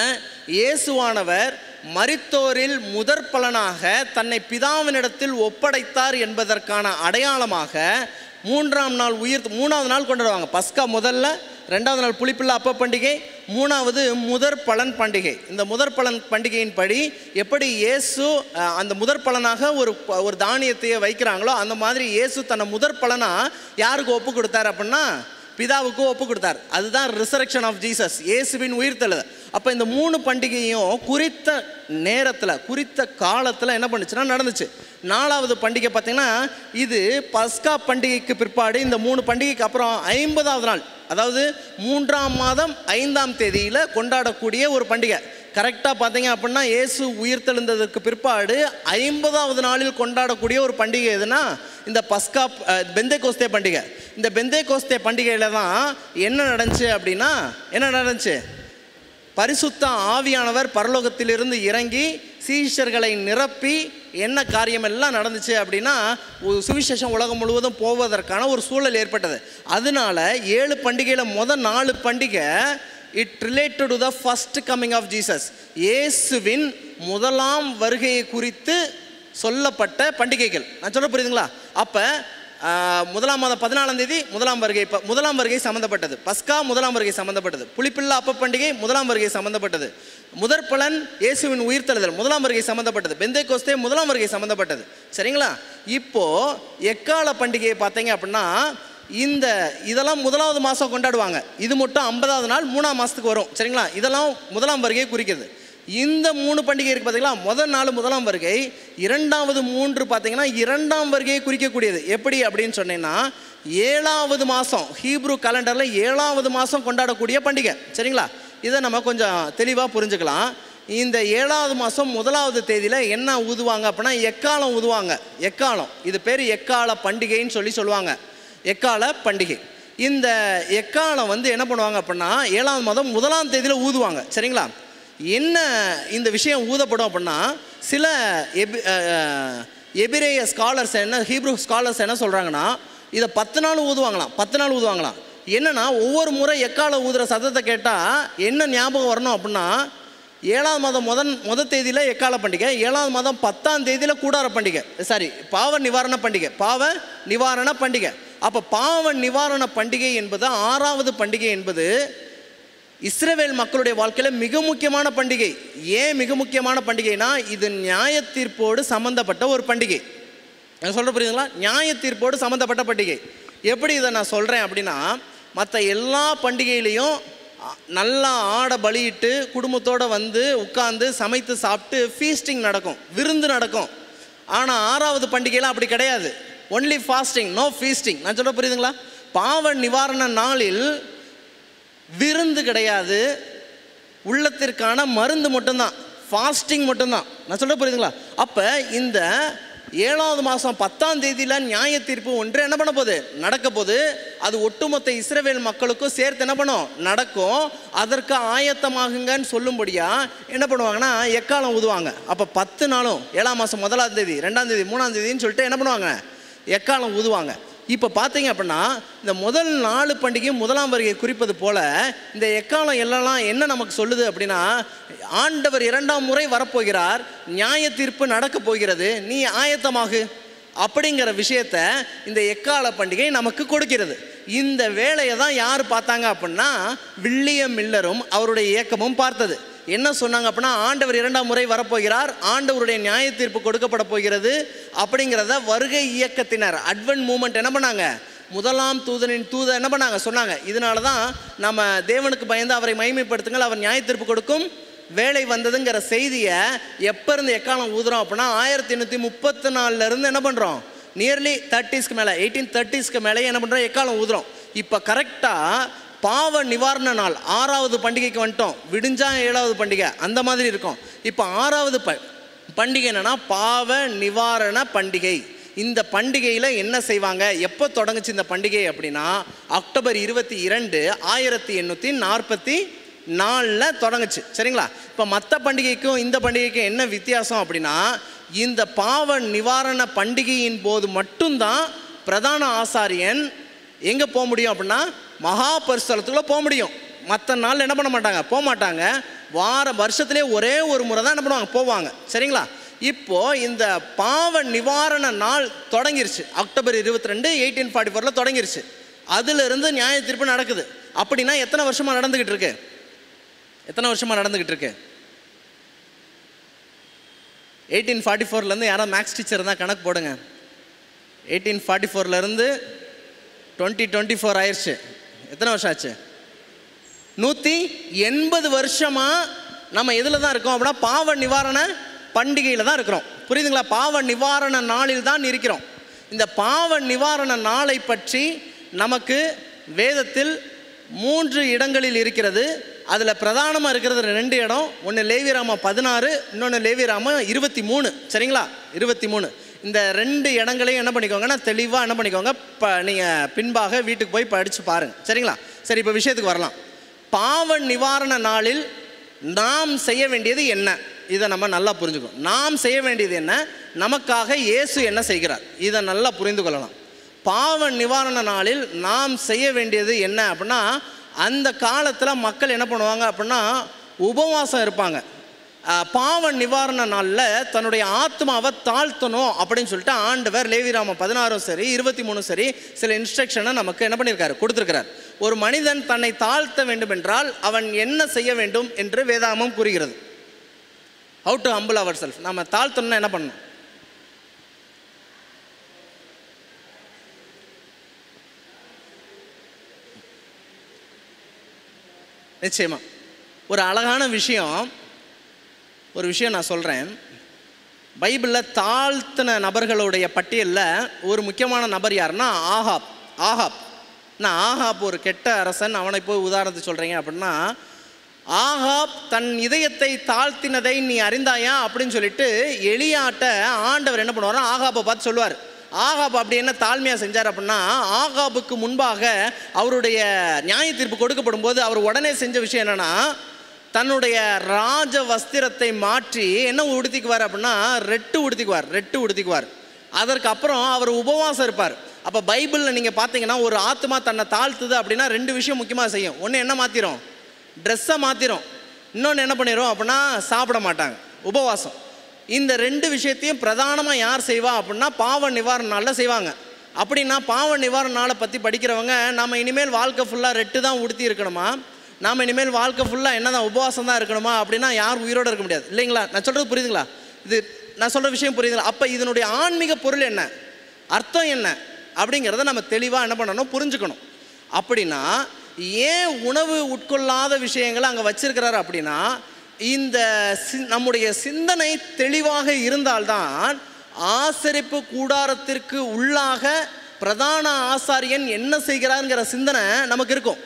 இயேசுவானவர் மரித்தோரில் முதற்பலனாக தன்னை பிதாவினிடத்தில் ஒப்படைத்தார் என்பதற்கான அடையாளமாக 3ஆம் நாள் மூணாவது நாள் கொண்டாடுவாங்க. பஸ்கா முதல்ல, ரெண்டாவது நாள் புளிப்பில்லா அப்ப பண்டிகை, மூணாவது முதற் பலன் பண்டிகை. இந்த முதற் பலன் பண்டிகையின் படி எப்படி இயேசு அந்த முதற் பலனாக ஒரு தானியத்தையே வைக்கிறாங்களோ அந்த மாதிரி இயேசு தன்னை முதற் பலனா யாருக்கு ஒப்பு கொடுத்தார் அப்படின்னா பிதாவுக்கு ஒப்பு கொடுத்தார். அதுதான் ரிசரக்ஷன் ஆஃப் ஜீசஸ், இயேசுவின் உயிர்த்தெழுதல். அப்போ இந்த 3 பண்டிகையும் குறித்த நேரத்தில் குறித்த காலத்தில் என்ன பண்ணுச்சுன்னா நடந்துச்சு. 4வது பண்டிகை பார்த்திங்கன்னா இது பஸ்கா பண்டிகைக்கு பிற்பாடு இந்த 3 பண்டிகைக்கு அப்புறம் 50வது நாள், அதாவது 3ஆம் மாதம் 5ஆம் தேதியில் கொண்டாடக்கூடிய ஒரு பண்டிகை. கரெக்டாக பார்த்தீங்க அப்படின்னா இயேசு உயிர்த்தெழுந்ததுக்கு பிற்பாடு 50வது நாளில் கொண்டாடக்கூடிய ஒரு பண்டிகை எதுனா இந்த பஸ்கா பெந்தேகோஸ்தே பண்டிகை. இந்த பெந்தேகோஸ்தே பண்டிகையில் தான் என்ன நடந்துச்சு அப்படின்னா பரிசுத்த ஆவியானவர் பரலோகத்திலிருந்து இறங்கி சீஷர்களை நிரப்பி என்ன காரியம் எல்லாம் நடந்துச்சு அப்படின்னா சுவிசேஷம் உலகம் முழுவதும் போவதற்கான ஒரு சூழல் ஏற்பட்டது. அதனால 7 பண்டிகையில் முதல் 4 பண்டிகை it related to the first coming of Jesus, இயேசுவின் முதலாம் வருகையை குறித்து சொல்லப்பட்ட பண்டிகைகள். நான் சொல்ல புரியுதுங்களா? அப்போ 1ஆம் மாதம் 14ஆம் தேதி முதலாம் வருகை சம்மந்தப்பட்டது, பஸ்கா முதலாம் வருகை சம்மந்தப்பட்டது, புளிப்பில்லா அப்ப பண்டிகை முதலாம் வருகை சம்மந்தப்பட்டது, முதற் பலன் இயேசுவின் உயிர்த்தெழுதல் முதலாம் வருகை சம்மந்தப்பட்டது, பெந்தேகோஸ்தே முதலாம் வருகை சம்மந்தப்பட்டது. சரிங்களா? இப்போ எக்கால பண்டிகையை பார்த்தீங்க அப்படின்னா இதெல்லாம் 1வது மாதம் கொண்டாடுவாங்க. இது மட்டும் 50வது நாள் 3ஆம் மாதத்துக்கு வரும். சரிங்களா? இதெல்லாம் முதலாம் வருகையை குறிக்கிறது. இந்த 3 பண்டிகை இருக்குது பார்த்தீங்களா? முதல் 4 முதலாம் வருகை, 2வது 3 பார்த்தீங்கன்னா 2ஆம் வருகையை குறிக்கக்கூடியது. எப்படி அப்படின்னு சொன்னீங்கன்னா 7வது மாதம், ஹீப்ரு கேலண்டரில் 7வது மாதம் கொண்டாடக்கூடிய பண்டிகை. சரிங்களா? இதை நம்ம கொஞ்சம் தெளிவாக புரிஞ்சுக்கலாம். இந்த 7வது மாதம் 1வது தேதியில் என்ன ஊதுவாங்க அப்படின்னா எக்காலம் ஊதுவாங்க. எக்காலம், இது பேர் எக்கால பண்டிகைன்னு சொல்லுவாங்க. எக்கால பண்டிகை. இந்த எக்காலம் என்ன பண்ணுவாங்க அப்படின்னா 7வது மாதம் 1ஆம் தேதியில் ஊதுவாங்க. சரிங்களா? என்ன இந்த விஷயம் ஊதப்படும் அப்படின்னா சில எபிரேய ஸ்காலர்ஸ் ஹீப்ரு ஸ்காலர்ஸ் என்ன சொல்கிறாங்கன்னா இதை 10 நாள் ஊதுவாங்களாம். 10 நாள் ஊதுவாங்களாம். என்னென்னா ஒவ்வொரு முறை எக்கால ஊதுற சத்தத்தை கேட்டால் என்ன ஞாபகம் வரணும் அப்படின்னா 7வது மாதம் முதல் தேதியில் எக்கால பண்டிகை, 7வது மாதம் 10ஆம் தேதியில் கூடார பண்டிகை, பாவ நிவாரண பண்டிகை. பாவ நிவாரண பண்டிகை. அப்போ பாவ நிவாரண பண்டிகை என்பது 6வது பண்டிகை என்பது இஸ்ரவேல் மக்களுடைய வாழ்க்கையில் மிக முக்கியமான பண்டிகை. ஏன் மிக முக்கியமான பண்டிகைனா இது நியாய தீர்ப்போடு சம்மந்தப்பட்ட ஒரு பண்டிகை. நான் சொல்கிற புரியுதுங்களா? நியாய தீர்ப்போடு சம்மந்தப்பட்ட பண்டிகை. எப்படி இதை நான் சொல்கிறேன் அப்படின்னா மற்ற எல்லா பண்டிகையிலையும் நல்லா ஆடை பலியிட்டு குடும்பத்தோடு உட்காந்து சமைத்து சாப்பிட்டு ஃபீஸ்டிங் நடக்கும், விருந்து நடக்கும். ஆனால் 6வது பண்டிகையில் அப்படி கிடையாது. Only fasting, no feasting. நான் சொல்ல புரியுதுங்களா? பாவ நிவாரண நாளில் விருந்து கிடையாது, உள்ளத்திற்கான மருந்து மட்டும்தான், ஃபாஸ்டிங் மட்டும்தான். நான் சொல்ல புரியுதுங்களா? அப்போ இந்த 7வது மாதம் 10ஆம் தேதியில் நியாய தீர்ப்பு ஒன்று என்ன பண்ண போகுது, நடக்க போகுது. அது ஒட்டுமொத்த இஸ்ரவேல் மக்களுக்கும் சேர்த்து என்ன பண்ணும், நடக்கும். அதற்கு ஆயத்தமாகுங்கன்னு சொல்லும்படியா என்ன பண்ணுவாங்கன்னா எக்காலம் ஊதுவாங்க. அப்போ 10 நாளும் 7ஆம் மாதம் 1ஆம் தேதி 2ஆம் தேதி 3ஆம் தேதின்னு சொல்லிட்டு என்ன பண்ணுவாங்க, எக்காலம் ஊதுவாங்க. இப்போ பார்த்தீங்க அப்படின்னா இந்த முதல் 4 பண்டிகையும் முதலாம் வருகையை குறிப்பது போல் இந்த எக்காலம் எல்லாம் என்ன நமக்கு சொல்லுது அப்படின்னா ஆண்டவர் 2ஆம் முறை வரப்போகிறார், நியாய தீர்ப்பு நடக்க போகிறது, நீ ஆயத்தமாகு அப்படிங்கிற விஷயத்த இந்த எக்கால பண்டிகை நமக்கு கொடுக்கிறது. இந்த வேலையை தான் யார் பார்த்தாங்க அப்படின்னா வில்லியம் மில்லரும் அவருடைய இயக்கமும் பார்த்தது. என்ன சொன்னாங்க அப்படின்னா ஆண்டவர் 2ஆம் முறை வரப்போகிறார், ஆண்டவருடைய நியாய தீர்ப்பு கொடுக்கப்பட போகிறது அப்படிங்கிறத வருகை இயக்கத்தினர் அட்வென்ட் மூமெண்ட் என்ன பண்ணாங்க, முதலாம் தூதனின் என்ன பண்ணாங்க சொன்னாங்க. இதனால தான் நம்ம தேவனுக்கு பயந்து அவரை மகிமைப்படுத்துங்கள், அவர் நியாய தீர்ப்பு கொடுக்கும் வேலை வந்ததுங்கிற செய்தியை எப்போ இருந்து எக்காலம் ஊதுறோம் அப்படின்னா 1834 என்ன பண்ணுறோம், நியர்லி 30ஸ்க்கு மேலே 1830ஸ்க்கு மேலே என்ன பண்ணுறோம், எக்காலம் ஊதுறோம். இப்போ கரெக்டாக பாவ நிவாரண நாள் 6வது பண்டிகைக்கு வந்துட்டோம். விடிஞ்சா 7வது பண்டிகை அந்த மாதிரி இருக்கும். இப்போ 6வது பண்டிகை என்னன்னா பாவ நிவாரண பண்டிகை. இந்த பண்டிகையில் என்ன செய்வாங்க, எப்போ தொடங்குச்சு இந்த பண்டிகை அப்படின்னா அக்டோபர் 22 1844 தொடங்குச்சு. சரிங்களா? இப்போ மற்ற பண்டிகைக்கும் இந்த பண்டிகைக்கும் என்ன வித்தியாசம் அப்படின்னா இந்த பாவ நிவாரண பண்டிகையின் போது மட்டும்தான் பிரதான ஆசாரியன் எங்கே போக முடியும் அப்படின்னா மகா பரிசுத்தலத்துக்குள்ளே போக முடியும். மற்ற நாள் என்ன பண்ண மாட்டாங்க, போக மாட்டாங்க. வருஷத்துலேயே ஒரே ஒரு முறை தான் என்ன பண்ணுவாங்க, போவாங்க. சரிங்களா? இப்போது இந்த பாவ நிவாரண நாள் தொடங்கிருச்சு. அக்டோபர் 22 1844 தொடங்கிருச்சு. அதிலிருந்து நியாய தீர்ப்பு நடக்குது. அப்படின்னா எத்தனை வருஷமாக நடந்துக்கிட்டு இருக்கு? எத்தனை வருஷமாக நடந்துக்கிட்டு இருக்கு? 1844 யாராவது மேக்ஸ் டீச்சர் இருந்தால் கணக்கு போடுங்க. 1844 2024 ஆயிடுச்சு. எத்தனை வருஷம் ஆச்சு? 180 வருஷமாக நம்ம எதில் தான் இருக்கோம் அப்படின்னா பாவ நிவாரண பண்டிகையில் தான் இருக்கிறோம். புரியுதுங்களா? பாவ நிவாரண நாளில் தான் இருக்கிறோம். இந்த பாவ நிவாரண நாளை பற்றி நமக்கு வேதத்தில் 3 இடங்களில் இருக்கிறது. அதில் பிரதானமாக இருக்கிறது 2 இடம். ஒன்று லேவியராமம் 16, இன்னொன்று லேவியராமம் 23. சரிங்களா? 23. இந்த 2 இடங்களையும் என்ன பண்ணிக்கோங்கன்னா தெளிவாக என்ன பண்ணிக்கோங்க, நீங்கள் பின்பாக வீட்டுக்கு போய் படித்து பாருங்கள். சரிங்களா? சரி, இப்போ விஷயத்துக்கு வரலாம். பாவ நிவாரண நாளில் நாம் செய்ய வேண்டியது என்ன? இதை நம்ம நல்லா புரிஞ்சுக்கணும். நாம் செய்ய வேண்டியது என்ன, நமக்காக இயேசு என்ன செய்கிறார், இதை நல்லா புரிந்து கொள்ளலாம். பாவ நிவாரண நாளில் நாம் செய்ய வேண்டியது என்ன அப்படின்னா, அந்த காலத்தில் மக்கள் என்ன பண்ணுவாங்க அப்படின்னா உபவாசம் இருப்பாங்க. பாவ நிவாரண நாளில் தன்னுடைய ஆத்மாவை தாழ்த்தணும் அப்படின்னு சொல்லிட்டு ஆண்டவர் லேவியராமம் 16 சரி 23 சரி சில இன்ஸ்ட்ரக்ஷனை நமக்கு என்ன பண்ணியிருக்காரு, கொடுத்துருக்கிறார். ஒரு மனிதன் தன்னை தாழ்த்த வேண்டும் என்றால் அவன் என்ன செய்ய வேண்டும் என்று வேதாகமம் கூறுகிறது. How to humble our self. நம்ம தாழ்த்தணும்னா என்ன பண்ணணும்? நிச்சயமா ஒரு அழகான விஷயம், ஒரு விஷயம் நான் சொல்கிறேன். பைபிளில் தாழ்த்தின நபர்களுடைய பட்டியலில் ஒரு முக்கியமான நபர் யாருன்னா ஆகாப். ஆகாப் ஒரு கெட்ட அரசன். அவனை போய் உதாரணத்துக்கு சொல்கிறீங்க அப்படின்னா, ஆகாப் தன் இதயத்தை தாழ்த்தினதை நீ அறிந்தாயா அப்படின்னு சொல்லிட்டு எலியாட்ட ஆண்டவர் என்ன பண்ணுவார், ஆகாப்பை பார்த்து சொல்லுவார். ஆகாப் அப்படி என்ன தாழ்மையாக செஞ்சார் அப்படின்னா, ஆகாபுக்கு முன்பாக அவருடைய நியாய தீர்ப்பு கொடுக்கப்படும் போது அவர் உடனே செஞ்ச விஷயம் என்னென்னா, தன்னுடைய ராஜ வஸ்திரத்தை மாற்றி என்ன உடுத்திக்குவார் அப்படின்னா ரெட்டு உடுத்திக்குவார். அதற்கு அப்புறம் அவர் உபவாசம் இருப்பார். அப்போ பைபிளில் நீங்கள் பார்த்தீங்கன்னா ஒரு ஆத்மா தன்னை தாழ்த்துது அப்படின்னா 2 விஷயம் முக்கியமாக செய்யும். ஒன்று என்ன மாற்றிடும், ட்ரெஸ்ஸை மாற்றிடும். இன்னொன்று என்ன பண்ணிடும் அப்படின்னா சாப்பிட மாட்டாங்க, உபவாசம். இந்த 2 விஷயத்தையும் பிரதானமாக யார் செய்வா அப்படின்னா பாவ நிவாரண நாளில் செய்வாங்க. அப்படின்னா பாவ நிவாரண நாளை பற்றி படிக்கிறவங்க நம்ம இனிமேல் வாழ்க்கை ஃபுல்லாக ரெட்டு தான் உடுத்தி இருக்கணுமா, நாம் இனிமேல் வாழ்க்கை ஃபுல்லாக என்ன தான் உபவாசம் தான் இருக்கணுமா அப்படின்னா யாரும் உயிரோடு இருக்க முடியாது இல்லைங்களா? நான் சொல்கிறது புரியுதுங்களா? இது நான் சொல்கிற விஷயம் புரியுதுங்களா? அப்போ இதனுடைய ஆன்மீக பொருள் என்ன, அர்த்தம் என்ன அப்படிங்கிறத நம்ம தெளிவாக என்ன பண்ணணும், புரிஞ்சுக்கணும். அப்படின்னா ஏன் உணவு உட்கொள்ளாத விஷயங்களை அங்கே வச்சிருக்கிறாரு அப்படின்னா, இந்த நம்முடைய சிந்தனை தெளிவாக இருந்தால்தான் ஆசரிப்பு கூடாரத்திற்கு உள்ளாக பிரதான ஆசாரியன் என்ன செய்கிறாருங்கிற சிந்தனை நமக்கு இருக்கும்.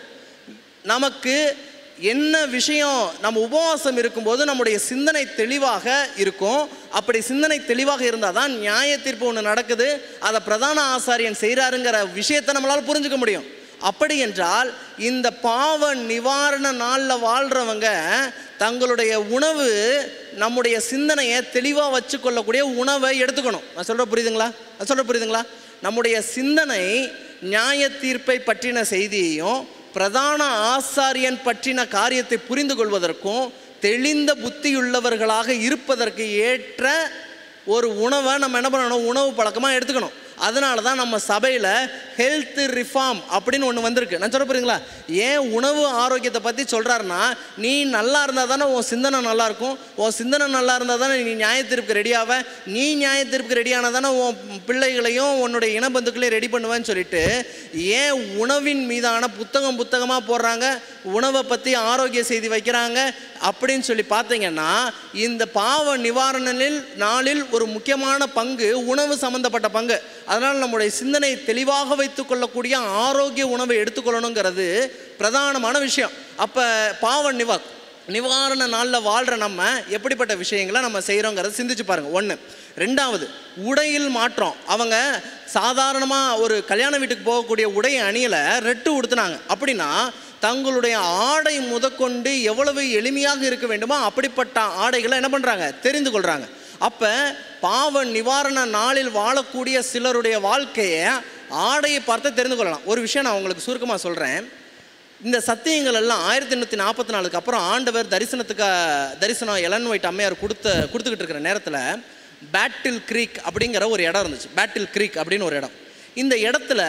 நமக்கு என்ன விஷயம், நம்ம உபவாசம் இருக்கும்போது நம்முடைய சிந்தனை தெளிவாக இருக்கும். அப்படி சிந்தனை தெளிவாக இருந்தால் தான் நியாய தீர்ப்பு ஒன்று நடக்குது, அதை பிரதான ஆசாரியன் செய்கிறாருங்கிற விஷயத்தை நம்மளால் புரிஞ்சுக்க முடியும். அப்படி என்றால் இந்த பாவ நிவாரண நாளில் வாழ்கிறவங்க தங்களுடைய உணவு, நம்முடைய சிந்தனையை தெளிவாக வச்சு கொள்ளக்கூடிய உணவை எடுத்துக்கணும். நான் சொல்கிற புரியுதுங்களா? நம்முடைய சிந்தனை நியாய தீர்ப்பை பற்றின செய்தியையும் பிரதான ஆசாரியன் பற்றின காரியத்தை புரிந்து கொள்வதற்கும் தெளிந்த புத்தியுள்ளவர்களாக இருப்பதற்கு ஏற்ற ஒரு உணவை நம்ம என்ன பண்ணணும், உணவு பழக்கமாக எடுத்துக்கணும். அதனால தான் நம்ம சபையில் ஹெல்த் ரிஃபார்ம் அப்படின்னு ஒன்று வந்திருக்கு. நான் சொல்ல போகிறீங்களா? ஏன் உணவு ஆரோக்கியத்தை பற்றி சொல்கிறாருன்னா, நீ நல்லா இருந்தால் தானே உன் சிந்தனை நல்லாயிருக்கும், உன் சிந்தனை நல்லா இருந்தால் தானே நீ நியாயத்தீர்ப்புக்கு ரெடியாவ, நீ நியாயத்தீர்ப்புக்கு ரெடியானால் தானே உன் பிள்ளைகளையும் உன்னுடைய இனபந்துக்களையும் ரெடி பண்ணுவேன்னு சொல்லிட்டு ஏன் உணவின் மீதான புத்தகமாக போடுறாங்க, உணவை பற்றி ஆரோக்கிய செய்தி வைக்கிறாங்க அப்படின்னு சொல்லி பார்த்தீங்கன்னா, இந்த பாவ நிவாரண நாளில் ஒரு முக்கியமான பங்கு உணவு சம்பந்தப்பட்ட பங்கு. அதனால் நம்முடைய சிந்தனை தெளிவாக வைத்துக் கொள்ளக்கூடிய ஆரோக்கிய உணவை எடுத்துக்கொள்ளணுங்கிறது பிரதானமான விஷயம். அப்போ பாவ நிவாரண நாளில் வாழ்கிற நம்ம எப்படிப்பட்ட விஷயங்களை நம்ம செய்கிறோங்கிறத சிந்திச்சு பாருங்கள். 1. 2வது உடையில் மாற்றம். அவங்க சாதாரணமாக ஒரு கல்யாண வீட்டுக்கு போகக்கூடிய உடையை அணியலை, ரெட்டு உடுத்துனாங்க. அப்படின்னா தங்களுடைய ஆடை முதற்கொண்டு எவ்வளவு எளிமையாக இருக்க வேண்டுமோ அப்படிப்பட்ட ஆடைகளை என்ன பண்ணுறாங்க, தெரிந்து கொள்கிறாங்க. அப்போ பாவ நிவாரண நாளில் வாழக்கூடிய சிலருடைய வாழ்க்கையை ஆடையை பார்த்து தெரிந்து கொள்ளலாம். ஒரு விஷயம் நான் உங்களுக்கு சுருக்கமாக சொல்கிறேன். இந்த சத்தியங்கள் எல்லாம் 1844 அப்புறம் ஆண்டவர் தரிசனம் எலன் ஒயிட் அம்மையார் கொடுத்துக்கிட்டு இருக்கிற நேரத்தில் பேட்டில் க்ரீக் அப்படிங்கிற ஒரு இடம் இருந்துச்சு. பேட்டில் க்ரீக் அப்படின்னு ஒரு இடம். இந்த இடத்துல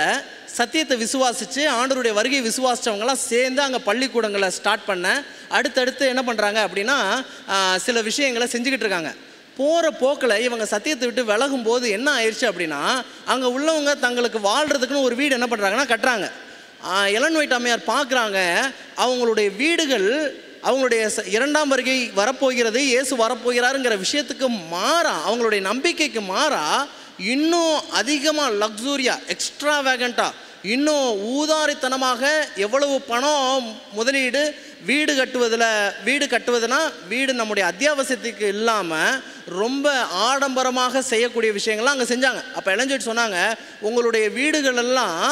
சத்தியத்தை விசுவாசித்து ஆண்டவருடைய வருகை விசுவாசித்தவங்களாம் சேர்ந்து அங்கே பள்ளிக்கூடங்களை ஸ்டார்ட் பண்ண அடுத்தடுத்து என்ன பண்ணுறாங்க அப்படின்னா சில விஷயங்களை செஞ்சுக்கிட்டு இருக்காங்க. போகிற போக்கில் இவங்க சத்தியத்தை விட்டு விலகும் போது என்ன ஆயிடுச்சு அப்படின்னா, அங்கே உள்ளவங்க தங்களுக்கு வாழ்கிறதுக்குன்னு ஒரு வீடு என்ன பண்ணுறாங்கன்னா கட்டுறாங்க. எலன் ஒயிட் அம்மையார் பார்க்குறாங்க, அவங்களுடைய வீடுகள் அவங்களுடைய இரண்டாம் வருகை வரப்போகிறது, இயேசு வரப்போகிறாருங்கிற விஷயத்துக்கு மாறா, அவங்களுடைய நம்பிக்கைக்கு மாறா இன்னும் அதிகமாக லக்ஸூரியா எக்ஸ்ட்ராவேகண்ட்டாக இன்னும் ஊதாரித்தனமாக எவ்வளவு பணம் முதலீடு வீடு கட்டுவதுனா வீடு நம்முடைய அத்தியாவசியத்துக்கு இல்லாமல் ரொம்ப ஆடம்பரமாக செய்யக்கூடிய விஷயங்கள்லாம் அங்கே செஞ்சாங்க. அப்போ எலன் ஒயிட் சொன்னாங்க, உங்களுடைய வீடுகளெல்லாம்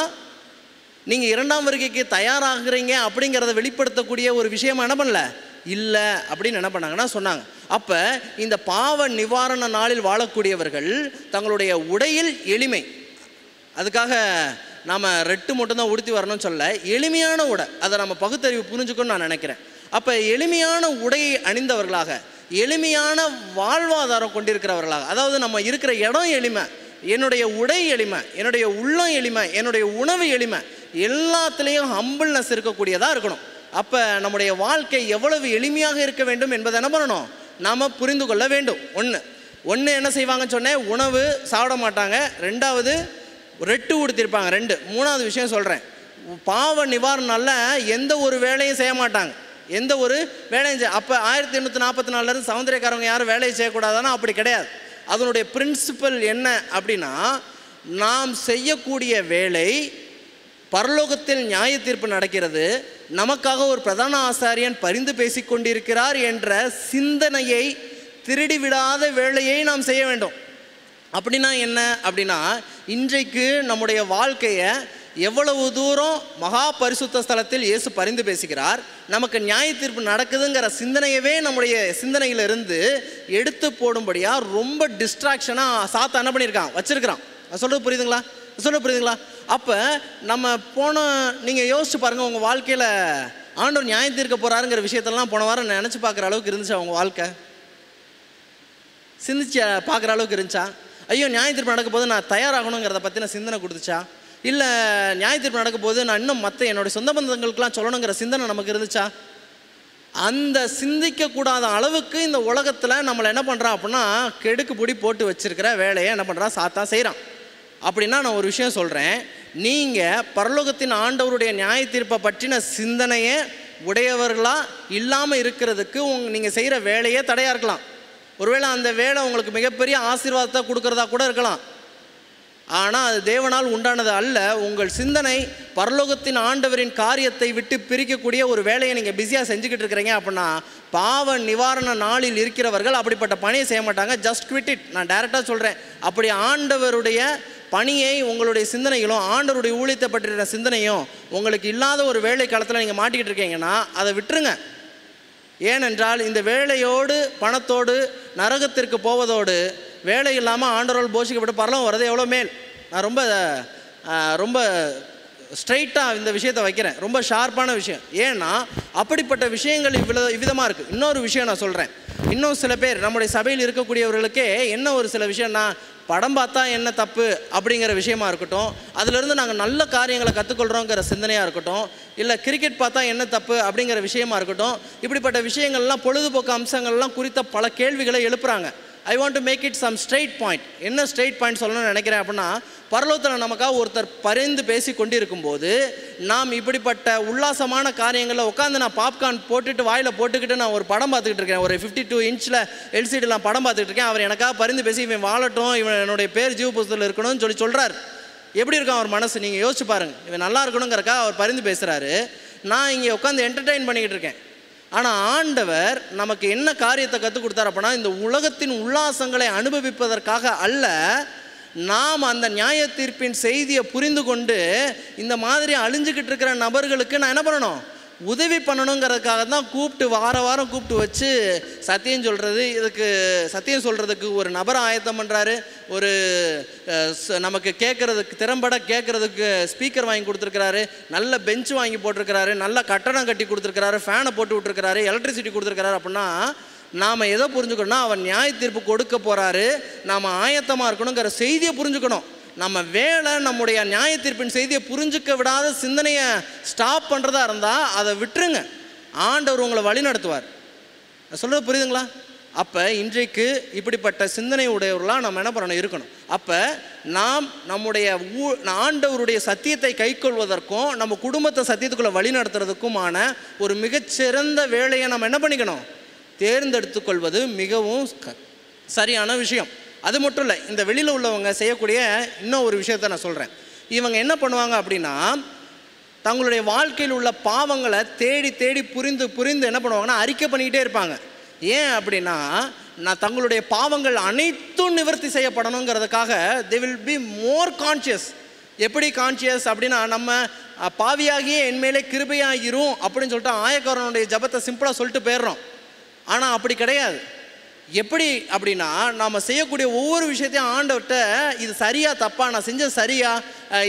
நீங்கள் இரண்டாம் வருகைக்கு தயாராகிறீங்க அப்படிங்கிறத வெளிப்படுத்தக்கூடிய ஒரு விஷயமா என்ன பண்ணல இல்லை அப்படின்னு என்ன பண்ணாங்கன்னா சொன்னாங்க. அப்போ இந்த பாவ நிவாரண நாளில் வாழக்கூடியவர்கள் தங்களுடைய உடையில் எளிமை, அதுக்காக நாம் ரெட்டு மட்டும்தான் உடுத்தி வரணும்னு சொல்ல, எளிமையான உடை, அதை நம்ம பகுத்தறிவு புரிஞ்சுக்கணும்னு நான் நினைக்கிறேன். அப்போ எளிமையான உடையை அணிந்தவர்களாக, எளிமையான வாழ்வாதாரம் கொண்டிருக்கிறவர்களாக, அதாவது நம்ம இருக்கிற இடம் எளிமை, என்னுடைய உடை எளிமை, என்னுடைய உள்ளம் எளிமை, என்னுடைய உணவு எளிமை, எல்லாத்துலேயும் ஹம்பிள்னஸ் இருக்கக்கூடியதாக இருக்கணும். அப்போ நம்முடைய வாழ்க்கை எவ்வளவு எளிமையாக இருக்க வேண்டும் என்பதை என்ன பண்ணணும், நாம் புரிந்து கொள்ள வேண்டும். ஒன்று என்ன செய்வாங்கன்னு சொன்னேன், உணவு சாப்பிட மாட்டாங்க, ரெண்டாவது ரெட்டு உடுத்திருப்பாங்க, மூணாவது விஷயம் சொல்கிறேன், பாவ நிவாரணால எந்த ஒரு வேலையும் செய்ய மாட்டாங்க, எந்த ஒரு வேலையும் அப்போ 1844 சமுத்திரக்காரவங்க யாரும் வேலையை செய்யக்கூடாதானா? அப்படி கிடையாது. அதனுடைய பிரின்சிபல் என்ன அப்படின்னா, நாம் செய்யக்கூடிய வேலை பரலோகத்தில் நியாய தீர்ப்பு நடக்கிறது, நமக்காக ஒரு பிரதான ஆசாரியன் பரிந்து பேசிக்கொண்டிருக்கிறார் என்ற சிந்தனையை திருடிவிடாத வேலையை நாம் செய்ய வேண்டும். அப்படின்னா என்ன அப்படின்னா, இன்றைக்கு நம்முடைய வாழ்க்கையை எவ்வளவு தூரம் மகா பரிசுத்த ஸ்தலத்தில் இயேசு பரிந்து பேசுகிறார், நமக்கு நியாய தீர்ப்பு நடக்குதுங்கிற சிந்தனையவே நம்முடைய சிந்தனையிலிருந்து எடுத்து போடும்படியாக ரொம்ப டிஸ்ட்ராக்ஷனாக சாத்தா என்ன பண்ணியிருக்கான், வச்சுருக்கிறான். சொல்கிறது புரியுதுங்களா? அப்போ நம்ம நீங்கள் யோசிச்சு பாருங்கள், உங்கள் வாழ்க்கையில் ஆண்டவர் நியாயம் தீர்க்க போகிறாருங்கிற விஷயத்தெல்லாம் போன வாரம் நினச்சி பார்க்குற அளவுக்கு இருந்துச்சா? உங்கள் வாழ்க்கை சிந்திச்சு பார்க்குற அளவுக்கு இருந்துச்சா? ஐயோ நியாய தீர்ப்பு நடக்க போது நான் தயாராகணுங்கிறத பற்றின சிந்தனை கொடுத்துச்சா? இல்லை நியாய தீர்ப்பு நடக்க போது நான் இன்னும் மற்ற என்னுடைய சொந்த பந்தங்களுக்கெல்லாம் சொல்லணுங்கிற சிந்தனை நமக்கு இருந்துச்சா? அந்த சிந்திக்கக்கூடாத அளவுக்கு இந்த உலகத்தில் நம்மளை என்ன பண்ணுறான் அப்படின்னா, கெடுக்கு பொடி போட்டு வச்சுருக்கிற வேலையை என்ன பண்ணுறான், சாத்தான் செய்கிறான். அப்படின்னா நான் ஒரு விஷயம் சொல்கிறேன், நீங்கள் பரலோகத்தின் ஆண்டவருடைய நியாய தீர்ப்பை பற்றின சிந்தனையை உடையவர்களாக இல்லாமல் இருக்கிறதுக்கு நீங்கள் செய்கிற வேலையே தடையாக இருக்கலாம். ஒருவேளை அந்த வேலை உங்களுக்கு மிகப்பெரிய ஆசீர்வாதத்தை கொடுக்கறதா கூட இருக்கலாம். ஆனால் அது தேவனால் உண்டானது அல்ல. உங்கள் சிந்தனை பரலோகத்தின் ஆண்டவரின் காரியத்தை விட்டு பிரிக்கக்கூடிய ஒரு வேலையை நீங்கள் பிஸியாக செஞ்சுக்கிட்டு இருக்கிறீங்க அப்படின்னா, பாவ நிவாரண நாளில் இருக்கிறவர்கள் அப்படிப்பட்ட பணியை செய்ய மாட்டாங்க. Just quit it. நான் டைரெக்டாக சொல்கிறேன், அப்படி ஆண்டவருடைய பணியை உங்களுடைய சிந்தனைகளும் ஆண்டவருடைய ஊழியத்தை பற்றின சிந்தனையும் உங்களுக்கு இல்லாத ஒரு வேலை காலத்தில் நீங்கள் மாட்டிக்கிட்டு இருக்கீங்கன்னா அதை விட்டுருங்க. ஏனென்றால் இந்த வேலையோடு பணத்தோடு நரகத்திற்கு போவதோடு வேலை இல்லாமல் ஆண்டவரால் போஷிக்கப்பட்டு பரலோகம் வரது எவ்வளோ மேல். நான் ரொம்ப ஸ்ட்ரைட்டாக இந்த விஷயத்தை வைக்கிறேன், ரொம்ப ஷார்ப்பான விஷயம். ஏன்னா அப்படிப்பட்ட விஷயங்கள் இவ்விதமாக இருக்குது. இன்னொரு விஷயம் நான் சொல்கிறேன், இன்னும் சில பேர் நம்முடைய சபையில் இருக்கக்கூடியவர்களுக்கே என்ன ஒரு சில விஷயம்னா, படம் பார்த்தா என்ன தப்பு அப்படிங்கிற விஷயமா இருக்கட்டும், அதிலிருந்து நாங்கள் நல்ல காரியங்களை கற்றுக்கொள்கிறோங்கிற சிந்தனையாக இருக்கட்டும், இல்லை கிரிக்கெட் பார்த்தா என்ன தப்பு அப்படிங்கிற விஷயமா இருக்கட்டும், இப்படிப்பட்ட விஷயங்கள்லாம் பொழுதுபோக்கு அம்சங்கள்லாம் குறித்த பல கேள்விகளை எழுப்புறாங்க. I want to make it some straight point. என்ன ஸ்ட்ரெயிட் பாயிண்ட் சொல்லணும்னு நினைக்கிறேன் அப்படின்னா, பரலோகத்தில் நமக்காக ஒருத்தர் பரிந்து பேசி கொண்டிருக்கும்போது நாம் இப்படிப்பட்ட உல்லாசமான காரியங்களில் உட்காந்து நான் பாப்கார்ன் போட்டுட்டு வாயில் போட்டுக்கிட்டு நான் ஒரு படம் பார்த்துக்கிட்டு இருக்கேன், ஒரு 52 இன்ச்சில் எல்சிடியில் நான் படம் பார்த்துக்கிட்டு இருக்கேன். அவர் எனக்காக பரிந்து பேசி இவன் வாழட்டும், இவன் என்னுடைய பேர் ஜீவ புஸ்தகத்தில் இருக்கணும்னு சொல்கிறார். எப்படி இருக்கும் அவர் மனசு? நீங்கள் யோசிச்சு பாருங்கள். இவன் நல்லா இருக்கணுங்கிறக்காக அவர் பரிந்து பேசுகிறாரு, நான் இங்கே உட்காந்து என்டர்டெயின் பண்ணிக்கிட்டு இருக்கேன். ஆனால் ஆண்டவர் நமக்கு என்ன காரியத்தை கற்றுக் கொடுத்தார் அப்படின்னா, இந்த உலகத்தின் உல்லாசங்களை அனுபவிப்பதற்காக அல்ல, நாம் அந்த நியாய தீர்ப்பின் செய்தியை புரிந்து கொண்டு இந்த மாதிரி அழிஞ்சுக்கிட்டு இருக்கிற நபர்களுக்கு நான் என்ன பண்ணணும், உதவி பண்ணணுங்கிறதுக்காக தான் கூப்பிட்டு வாரம் கூப்பிட்டு வச்சு சத்தியம் சொல்கிறது. இதுக்கு சத்தியம் சொல்கிறதுக்கு ஒரு நபரை ஆயத்தம் பண்ணுறாரு, ஒரு நமக்கு கேட்குறதுக்கு திறம்பட கேட்குறதுக்கு ஸ்பீக்கர் வாங்கி கொடுத்துருக்கிறாரு, நல்ல பெஞ்சு வாங்கி போட்டிருக்கிறாரு, நல்ல கட்டணம் கட்டி கொடுத்துருக்கிறாரு, ஃபேனை போட்டு விட்டுருக்கிறாரு, எலக்ட்ரிசிட்டி கொடுத்துருக்கிறாரு. அப்படின்னா நாம் எதை புரிஞ்சுக்கணும்னா, அவர் நியாய தீர்ப்பு கொடுக்க போகிறாரு, நாம் ஆயத்தமாக இருக்கணுங்கிற செய்தியை புரிஞ்சுக்கணும். நம்ம வேலை நம்முடைய நியாய தீர்ப்பின் செய்தியை புரிஞ்சுக்க விடாத சிந்தனையை ஸ்டாப் பண்ணுறதா இருந்தால் அதை விட்டுருங்க. ஆண்டவர் உங்களை வழி நடத்துவார். சொல்கிறது புரியுதுங்களா? அப்போ இன்றைக்கு இப்படிப்பட்ட சிந்தனை உடையவர்களாக நம்ம என்ன பண்ணணும், இருக்கணும். அப்போ நாம் நம்முடைய ஆண்டவருடைய சத்தியத்தை கைக்கொள்வதற்கும் நம்ம குடும்பத்தை சத்தியத்துக்குள்ளே வழி நடத்துறதுக்குமான ஒரு மிகச்சிறந்த வேலையை நம்ம என்ன பண்ணிக்கணும், தேர்ந்தெடுத்து கொள்வது மிகவும் சரியான விஷயம். அது மட்டும் இல்லை, இந்த வெளியில் உள்ளவங்க செய்யக்கூடிய இன்னும் ஒரு விஷயத்தை நான் சொல்கிறேன். இவங்க என்ன பண்ணுவாங்க அப்படின்னா, தங்களுடைய வாழ்க்கையில் உள்ள பாவங்களை தேடி தேடி புரிந்து என்ன பண்ணுவாங்கன்னா அறிக்கை பண்ணிக்கிட்டே இருப்பாங்க. ஏன் அப்படின்னா, நான் தங்களுடைய பாவங்கள் அனைத்தும் நிவர்த்தி செய்யப்படணுங்கிறதுக்காக they will be more conscious. எப்படி கான்சியஸ் அப்படின்னா, நம்ம பாவியாகியே என்மேலே கிருபையாகிரும் அப்படின்னு சொல்லிட்டு ஆயக்காரனுடைய ஜபத்தை சிம்பிளாக சொல்லிட்டு போயிடுறோம். ஆனால் அப்படி கிடையாது. எப்படி அப்படின்னா, நாம் செய்யக்கூடிய ஒவ்வொரு விஷயத்தையும் ஆண்டவர்கிட்ட இது சரியா தப்பா, நான் செஞ்சது சரியா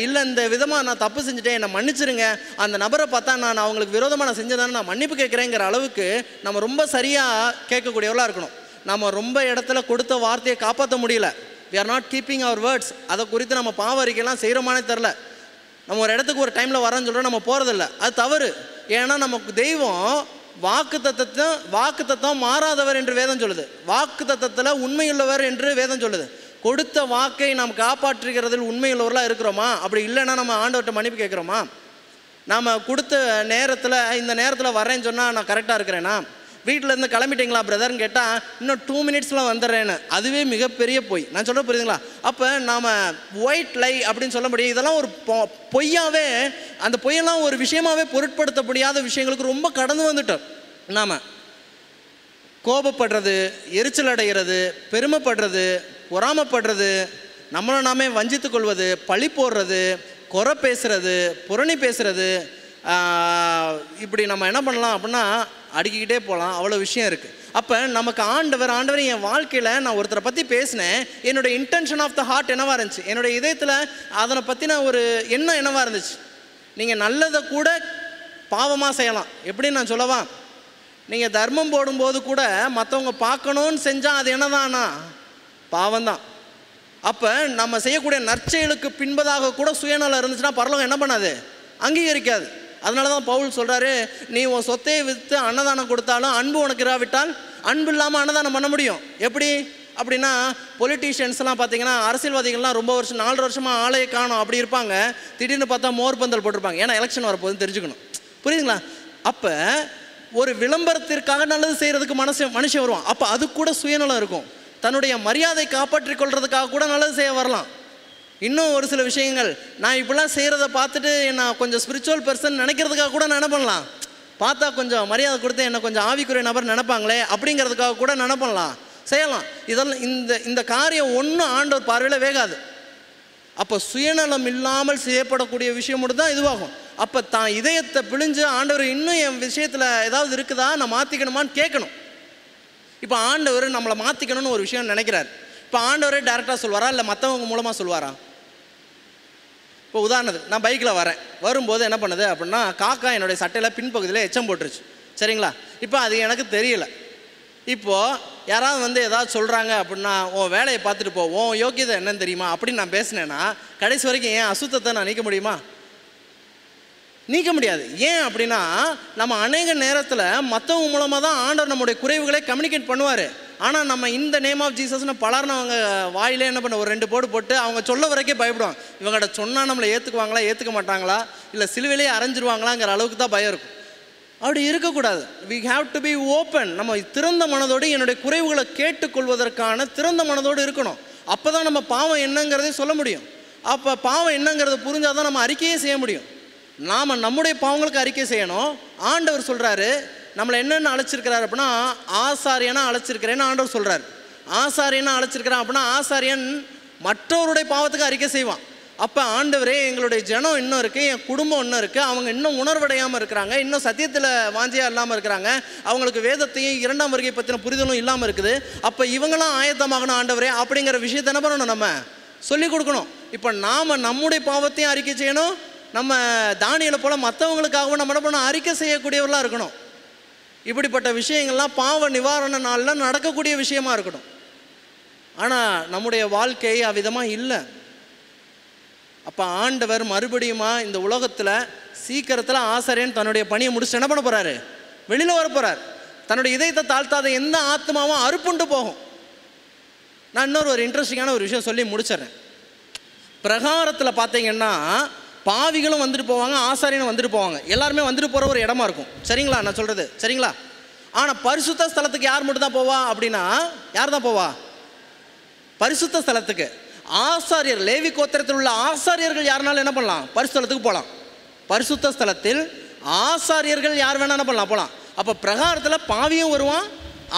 இல்லை, இந்த விதமாக நான் தப்பு செஞ்சுட்டேன், என்னை மன்னிச்சிருங்க, அந்த நபரை பார்த்தா நான் அவங்களுக்கு விரோதமாக நான் செஞ்சதானே நான் மன்னிப்பு கேட்குறேங்கிற அளவுக்கு நம்ம ரொம்ப சரியாக கேட்கக்கூடியவர்களாக இருக்கணும். நம்ம ரொம்ப இடத்துல கொடுத்த வார்த்தையை காப்பாற்ற முடியல, we are not keeping our words. அதை குறித்து நம்ம பாவ அறிக்கைலாம் செய்கிறோமானே தெரில. நம்ம ஒரு இடத்துக்கு ஒரு டைமில் வரேன்னு சொல்கிறோம், நம்ம போகிறதில்ல, அது தவறு. ஏன்னா நமக்கு தெய்வம் வாக்கு தத்துவம் மாறாதவர் என்று வேதம் சொல்லுது. வாக்கு தத்துவத்தில் உண்மையுள்ளவர் என்று வேதம் சொல்லுது. கொடுத்த வாக்கை நாம் காப்பாற்றுகிறதில் உண்மையுள்ளவர்களாக இருக்கிறோமா? அப்படி இல்லைன்னா நம்ம ஆண்டவர்கிட்ட மன்னிப்பு கேட்குறோமா? நாம் கொடுத்த நேரத்தில் இந்த நேரத்தில் வரேன்னு சொன்னால் நான் கரெக்டாக இருக்கிறேன்னா? வீட்டிலேருந்து கிளம்பிட்டீங்களா பிரதர்ன்னு கேட்டால் இன்னும் 2 மினிட்ஸில் வந்துடுறேன்னு, அதுவே மிகப்பெரிய பொய். நான் சொல்ல புரியுதுங்களா? அப்போ நாம் ஒயிட் லை அப்படின்னு சொல்ல முடியும். இதெல்லாம் ஒரு பொய்யாவே, அந்த பொய்யெல்லாம் ஒரு விஷயமாகவே பொருட்படுத்த முடியாத விஷயங்களுக்கு ரொம்ப கடந்து வந்துட்டோம். நாம் கோபப்படுறது, எரிச்சல் அடைகிறது, பெருமைப்படுறது, பொறாமப்படுறது, நம்மளை நாமே வஞ்சித்து கொள்வது, பழி போடுறது, குறை பேசுறது, புரணி பேசுறது, இப்படி நம்ம என்ன பண்ணலாம் அப்படின்னா அடுக்கிக்கிட்டே போகலாம். அவ்வளோ விஷயம் இருக்குது. அப்போ நமக்கு ஆண்டவர் என் வாழ்க்கையில் நான் ஒருத்தரை பற்றி பேசினேன், என்னோடய இன்டென்ஷன் ஆஃப் த ஹார்ட் என்னவாக இருந்துச்சு, என்னுடைய இதயத்தில் அதனை பற்றின ஒரு எண்ணம் என்னவாக இருந்துச்சு. நீங்கள் நல்லதை கூட பாவமாக செய்யலாம். எப்படின்னு நான் சொல்லவா? நீங்கள் தர்மம் போடும்போது கூட மற்றவங்க பார்க்கணுன்னு செஞ்சால் அது என்னதானா பாவம்தான். அப்போ நம்ம செய்யக்கூடிய நற்செயலுக்கு பின்பதாக கூட சுயநலம் இருந்துச்சுன்னா பரலோகம் என்ன பண்ணாது, அங்கீகரிக்காது. அதனால தான் பவுல் சொல்கிறாரு, நீ உன் சொத்தையை விற்று அன்னதானம் கொடுத்தாலும் அன்பு உனக்கு இராவிட்டால் அன்பு இல்லாமல் அன்னதானம் பண்ண முடியும். எப்படி அப்படின்னா, பொலிட்டீஷியன்ஸ்லாம் பார்த்தீங்கன்னா, அரசியல்வாதிகள்லாம் ரொம்ப வருஷம் 4 வருஷமாக ஆளையே காணும் அப்படி இருப்பாங்க. திடீர்னு பார்த்தா மோர் பந்தல் போட்டிருப்பாங்க. ஏன்னா எலெக்ஷன் வரப்போகுதுன்னு தெரிஞ்சுக்கணும். புரியுதுங்களா? அப்போ ஒரு விளம்பரத்திற்காக நல்லது செய்கிறதுக்கு மனுஷன் வருவான். அப்போ அது கூட சுயநலம் இருக்கும். தன்னுடைய மரியாதை காப்பாற்றிக் கொள்றதுக்காக கூட நல்லது செய்ய வரலாம். இன்னும் ஒரு சில விஷயங்கள், நான் இப்படிலாம் செய்கிறத பார்த்துட்டு நான் கொஞ்சம் ஸ்பிரிச்சுவல் பர்சன் நினைக்கிறதுக்காக கூட நான் என்ன பண்ணலாம், பார்த்தா கொஞ்சம் மரியாதை கொடுத்து என்னை கொஞ்சம் ஆவிக்குரிய நபர் நினைப்பாங்களே அப்படிங்கிறதுக்காக கூட நினைப்பலாம், செய்யலாம். இதெல்லாம் இந்த காரியம் ஒன்றும் ஆண்டவர் பார்வையில் வேகாது. அப்போ சுயநலம் இல்லாமல் செய்யப்படக்கூடிய விஷயம் மட்டும் தான் இதுவாகும். அப்போ தான் இதயத்தை பிழிஞ்சு ஆண்டவர் இன்னும் என் விஷயத்தில் ஏதாவது இருக்குதா, நான் மாற்றிக்கணுமான்னு கேட்கணும். இப்போ ஆண்டவர் நம்மளை மாற்றிக்கணும்னு ஒரு விஷயம் நினைக்கிறார். இப்போ ஆண்டவரே டேரெக்டாக சொல்வாரா இல்லை மற்றவங்க மூலமாக சொல்வாரா? இப்போ உதாரணத்துக்கு நான் பைக்கில் வரேன், வரும்போது என்ன பண்ணுது அப்படின்னா, காக்கா என்னுடைய சட்டையில் பின்பகுதியில் எச்சம் போட்டுருச்சு. சரிங்களா? இப்போ அது எனக்கு தெரியல. இப்போது யாராவது வந்து ஏதாவது சொல்கிறாங்க அப்படின்னா, உன் வேலையை பார்த்துட்டு போ, உன் யோக்கியதை என்னன்னு தெரியுமா அப்படின்னு நான் பேசினேன்னா கடைசி வரைக்கும் ஏன் அசுத்தத்தை நான் நீக்க முடியுமா? நீக்க முடியாது. ஏன் அப்படின்னா, நம்ம அநேக நேரத்தில் மற்றவங்க மூலமாக தான் ஆண்டவர் நம்முடைய குறைவுகளை கம்யூனிகேட் பண்ணுவார். ஆனால் நம்ம இந்த நேம் ஆஃப் ஜீசஸ்னு பலர்னவங்க வாயிலே என்ன பண்ண ஒரு 2 போடு போட்டு அவங்க சொல்ல வரைக்கே பயப்படுவாங்க. இவங்கள்ட்ட சொன்னால் நம்மளை ஏற்றுக்குவாங்களா ஏற்றுக்க மாட்டாங்களா, இல்லை சிலுவையிலே அரைஞ்சிருவாங்களாங்கிற அளவுக்கு தான் பயம் இருக்கும். அப்படி இருக்கக்கூடாது. we have to be open. நம்ம திறந்த மனதோடு என்னுடைய குறைவுகளை கேட்டுக்கொள்வதற்கான திறந்த மனதோடு இருக்கணும். அப்போ தான் நம்ம பாவம் என்னங்கிறதே சொல்ல முடியும். அப்போ பாவம் என்னங்கிறத புரிஞ்சால் தான் நம்ம அறிக்கையே செய்ய முடியும். நாம் நம்முடைய பாவங்களுக்கு அறிக்கை செய்யணும். ஆண்டவர் சொல்கிறாரு, நம்மளை என்னென்ன அழைச்சிருக்கிறார் அப்படின்னா, ஆசாரியனா அழைச்சிருக்கிறேன்னு ஆண்டவர் சொல்கிறார். ஆசாரியனா அழைச்சிருக்கிறான் அப்படின்னா, ஆசாரியன் மற்றவருடைய பாவத்துக்கு அறிக்கை செய்வான். அப்போ ஆண்டவரே, எங்களுடைய ஜனம் இன்னும் இருக்குது, என் குடும்பம் இன்னும் இருக்குது, அவங்க இன்னும் உணர்வடையாமல் இருக்கிறாங்க, இன்னும் சத்தியத்தில் வாஞ்சியாக இல்லாமல் இருக்கிறாங்க, அவங்களுக்கு வேதத்தையும் 2ஆம் வருகை பற்றின புரிதலும் இல்லாமல் இருக்குது. அப்போ இவங்களாம் ஆயத்தமாகணும் ஆண்டவரே அப்படிங்கிற விஷயத்தை என்ன பண்ணணும், நம்ம சொல்லிக் கொடுக்கணும். இப்போ நாம் நம்முடைய பாவத்தையும் அறிக்கை செய்யணும். நம்ம தானியலை போல் மற்றவங்களுக்காகவும் நம்ம என்ன பண்ணணும், அறிக்கை செய்யக்கூடியவர்களாக இருக்கணும். இப்படிப்பட்ட விஷயங்கள்லாம் பாவ நிவாரண நாளில் நடக்கக்கூடிய விஷயமா இருக்கணும். ஆனால் நம்முடைய வாழ்க்கை அவ்விதமாக இல்லை. அப்போ ஆண்டவர் மறுபடியுமா இந்த உலகத்தில் சீக்கிரத்தில் ஆசாரியன் தன்னுடைய பணியை முடிச்சுட்டு என்ன பண்ண போகிறாரு? வெளியில் வர போகிறார். தன்னுடைய இதயத்தை தாழ்த்தாத எந்த ஆத்மாவும் அறுப்புண்டு போகும். நான் இன்னொரு இன்ட்ரெஸ்டிங்கான ஒரு விஷயம் சொல்லி முடிச்சிடறேன். பிரகாரத்தில் பார்த்தீங்கன்னா பாவிகளும் வந்துட்டு போவாங்க, ஆசாரியனும் வந்துட்டு போவாங்க, எல்லாருமே வந்துட்டு போகிற ஒரு இடமா இருக்கும். சரிங்களா நான் சொல்கிறது? சரிங்களா? ஆனால் பரிசுத்த ஸ்தலத்துக்கு யார் மட்டும் தான் போவா அப்படின்னா, யார் தான் போவா? பரிசுத்த ஸ்தலத்துக்கு ஆசாரியர், லேவி கோத்திரத்தில் உள்ள ஆசாரியர்கள் யாருனாலும் என்ன பண்ணலாம்? பரிசுத்தலத்துக்கு போகலாம். பரிசுத்த ஸ்தலத்தில் ஆசாரியர்கள் யார் வேணால் என்ன பண்ணலாம்? போகலாம். அப்போ பிரகாரத்தில் பாவியும் வருவான்,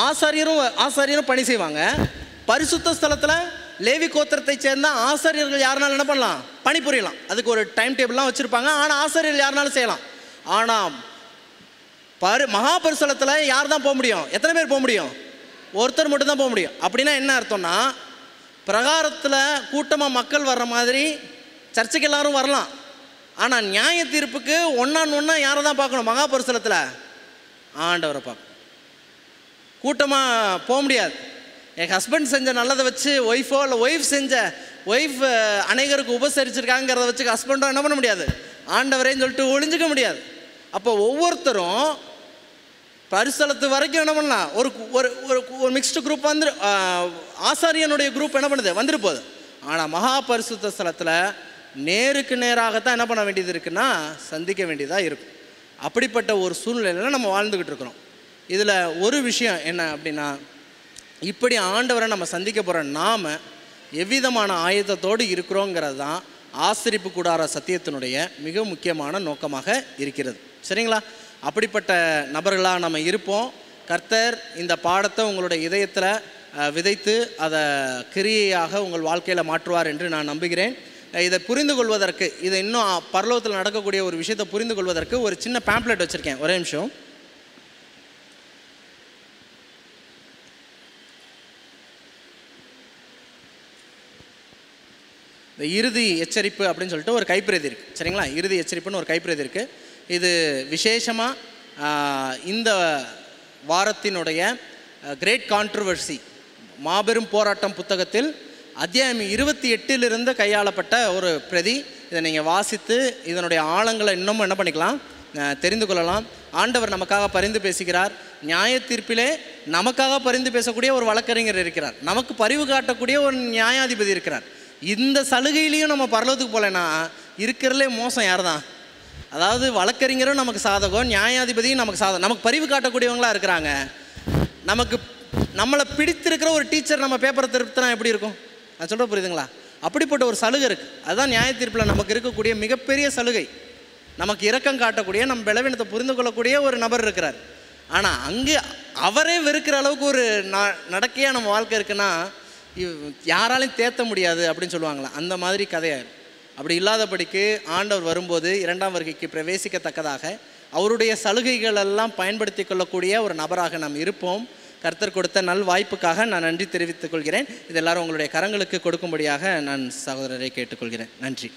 ஆசாரியரும் பணி செய்வாங்க. பரிசுத்த ஸ்தலத்தில் லேவி கோத்திரத்தை சேர்ந்த ஆசாரியர்கள் யாருனாலும் என்ன பண்ணலாம்? பணிபுரியலாம். அதுக்கு ஒரு டைம் டேபிள்லாம் வச்சுருப்பாங்க. ஆனால் ஆசாரியர்கள் யாருனாலும் செய்யலாம். ஆனால் மகா பரிசுத்தலத்தில் யார் தான் போக முடியும்? எத்தனை பேர் போக முடியும்? ஒருத்தர் மட்டும்தான் போக முடியும். அப்படின்னா என்ன அர்த்தம்னா, பிரகாரத்தில் கூட்டமாக மக்கள் வர்ற மாதிரி சர்ச்சைக்கு எல்லாரும் வரலாம். ஆனால் நியாய தீர்ப்புக்கு ஒன்றா யாரை தான் பார்க்கணும்? மகா பரிசுத்தலத்தில் ஆண்டவரை பார்க்கணும். கூட்டமாக போக முடியாது. என் ஹஸ்பண்ட் செஞ்ச நல்லதை வச்சு ஒய்ஃபோ இல்லை ஒய்ஃப் அநேகருக்கு உபசரிச்சிருக்காங்கிறத வச்சு ஹஸ்பண்டோ என்ன பண்ண முடியாது? ஆண்டவரேன்னு சொல்லிட்டு ஒளிஞ்சிக்க முடியாது. அப்போ ஒவ்வொருத்தரும் பரிசுத்தலத்து வரைக்கும் என்ன பண்ணலாம்? ஒரு மிக்ஸ்டு குரூப் வந்து ஆசாரியனுடைய குரூப் என்ன பண்ணுது? வந்துட்டு போகுது. ஆனால் மகா பரிசுத்த ஸ்தலத்தில் நேருக்கு நேராகத்தான் என்ன பண்ண வேண்டியது இருக்குன்னா, சந்திக்க வேண்டியதாக இருக்கும். அப்படிப்பட்ட ஒரு சூழ்நிலையில் நம்ம வாழ்ந்துக்கிட்டு இருக்கிறோம். இதில் ஒரு விஷயம் என்ன அப்படின்னா, இப்படி ஆண்டவரை நம்ம சந்திக்க போகிற நாம் எவ்விதமான ஆயத்தத்தோடு இருக்கிறோங்கிறது தான் ஆசரிப்பு கூடார சத்தியத்தினுடைய மிக முக்கியமான நோக்கமாக இருக்கிறது. சரிங்களா? அப்படிப்பட்ட நபர்களாக நம்ம இருப்போம். கர்த்தர் இந்த பாடத்தை உங்களுடைய இதயத்தில் விதைத்து அதை கிரியையாக உங்கள் வாழ்க்கையில் மாற்றுவார் என்று நான் நம்புகிறேன். இதை புரிந்து கொள்வதற்கு, இதை இன்னும் பரலோகத்தில் நடக்கக்கூடிய ஒரு விஷயத்தை புரிந்து கொள்வதற்கு ஒரு சின்ன பேம்ப்ளெட் வச்சுருக்கேன். ஒரே நிமிஷம். இந்த இறுதி எச்சரிப்பு அப்படின்னு சொல்லிட்டு ஒரு கைப்பிரதி இருக்குது. சரிங்களா? இறுதி எச்சரிப்புன்னு ஒரு கைப்பிரதி இருக்குது. இது விசேஷமாக இந்த வாரத்தினுடைய கிரேட் கான்ட்ரவர்சி, மாபெரும் போராட்டம் புத்தகத்தில் அத்தியாயம் 28 கையாளப்பட்ட ஒரு பிரதி. இதை நீங்கள் வாசித்து இதனுடைய ஆழங்களை இன்னமும் என்ன பண்ணிக்கலாம்? தெரிந்து கொள்ளலாம். ஆண்டவர் நமக்காக பரிந்து பேசுகிறார். நியாய தீர்ப்பிலே நமக்காக பரிந்து பேசக்கூடிய ஒரு வழக்கறிஞர் இருக்கிறார். நமக்கு பரிவு காட்டக்கூடிய ஒரு நியாயாதிபதி இருக்கிறார். இந்த சலுகையிலையும் நம்ம பரலோகத்துக்கு போகலைன்னா இருக்கிறதுலே மோசம் யார் தான்? அதாவது வழக்கறிஞரும் நமக்கு சாதகம், நியாயாதிபதியும் நமக்கு சாதகம். நமக்கு பரிவு காட்டக்கூடியவங்களாக இருக்கிறாங்க. நம்மளை பிடித்திருக்கிற ஒரு டீச்சர் நம்ம பேப்பரை திருப்பினா எப்படி இருக்கும்? நான் சொல்கிற புரியுதுங்களா? அப்படிப்பட்ட ஒரு சலுகை இருக்குது. அதுதான் நியாய தீர்ப்பில் நமக்கு இருக்கக்கூடிய மிகப்பெரிய சலுகை. நமக்கு இரக்கம் காட்டக்கூடிய, நம்ம பலவீனத்தை புரிந்து கொள்ளக்கூடிய ஒரு நபர் இருக்கிறார். ஆனால் அங்கே அவரே வெறுக்கிற அளவுக்கு ஒரு நடக்கையாக நம்ம வாழ்க்கை இருக்குன்னா யாராலையும் தேத்த முடியாது அப்படின்னு சொல்லுவாங்களா, அந்த மாதிரி கதையாயிரும். அப்படி இல்லாதபடிக்கு ஆண்டவர் வரும்போது 2ஆம் வருகைக்கு பிரவேசிக்கத்தக்கதாக அவருடைய சலுகைகள் எல்லாம் பயன்படுத்தி கொள்ளக்கூடிய ஒரு நபராக நாம் இருப்போம். கர்த்தர் கொடுத்த நல் வாய்ப்புக்காக நான் நன்றி தெரிவித்துக் கொள்கிறேன். இது எல்லாரும் உங்களுடைய கரங்களுக்கு கொடுக்கும்படியாக நான் சகோதரரை கேட்டுக்கொள்கிறேன். நன்றி.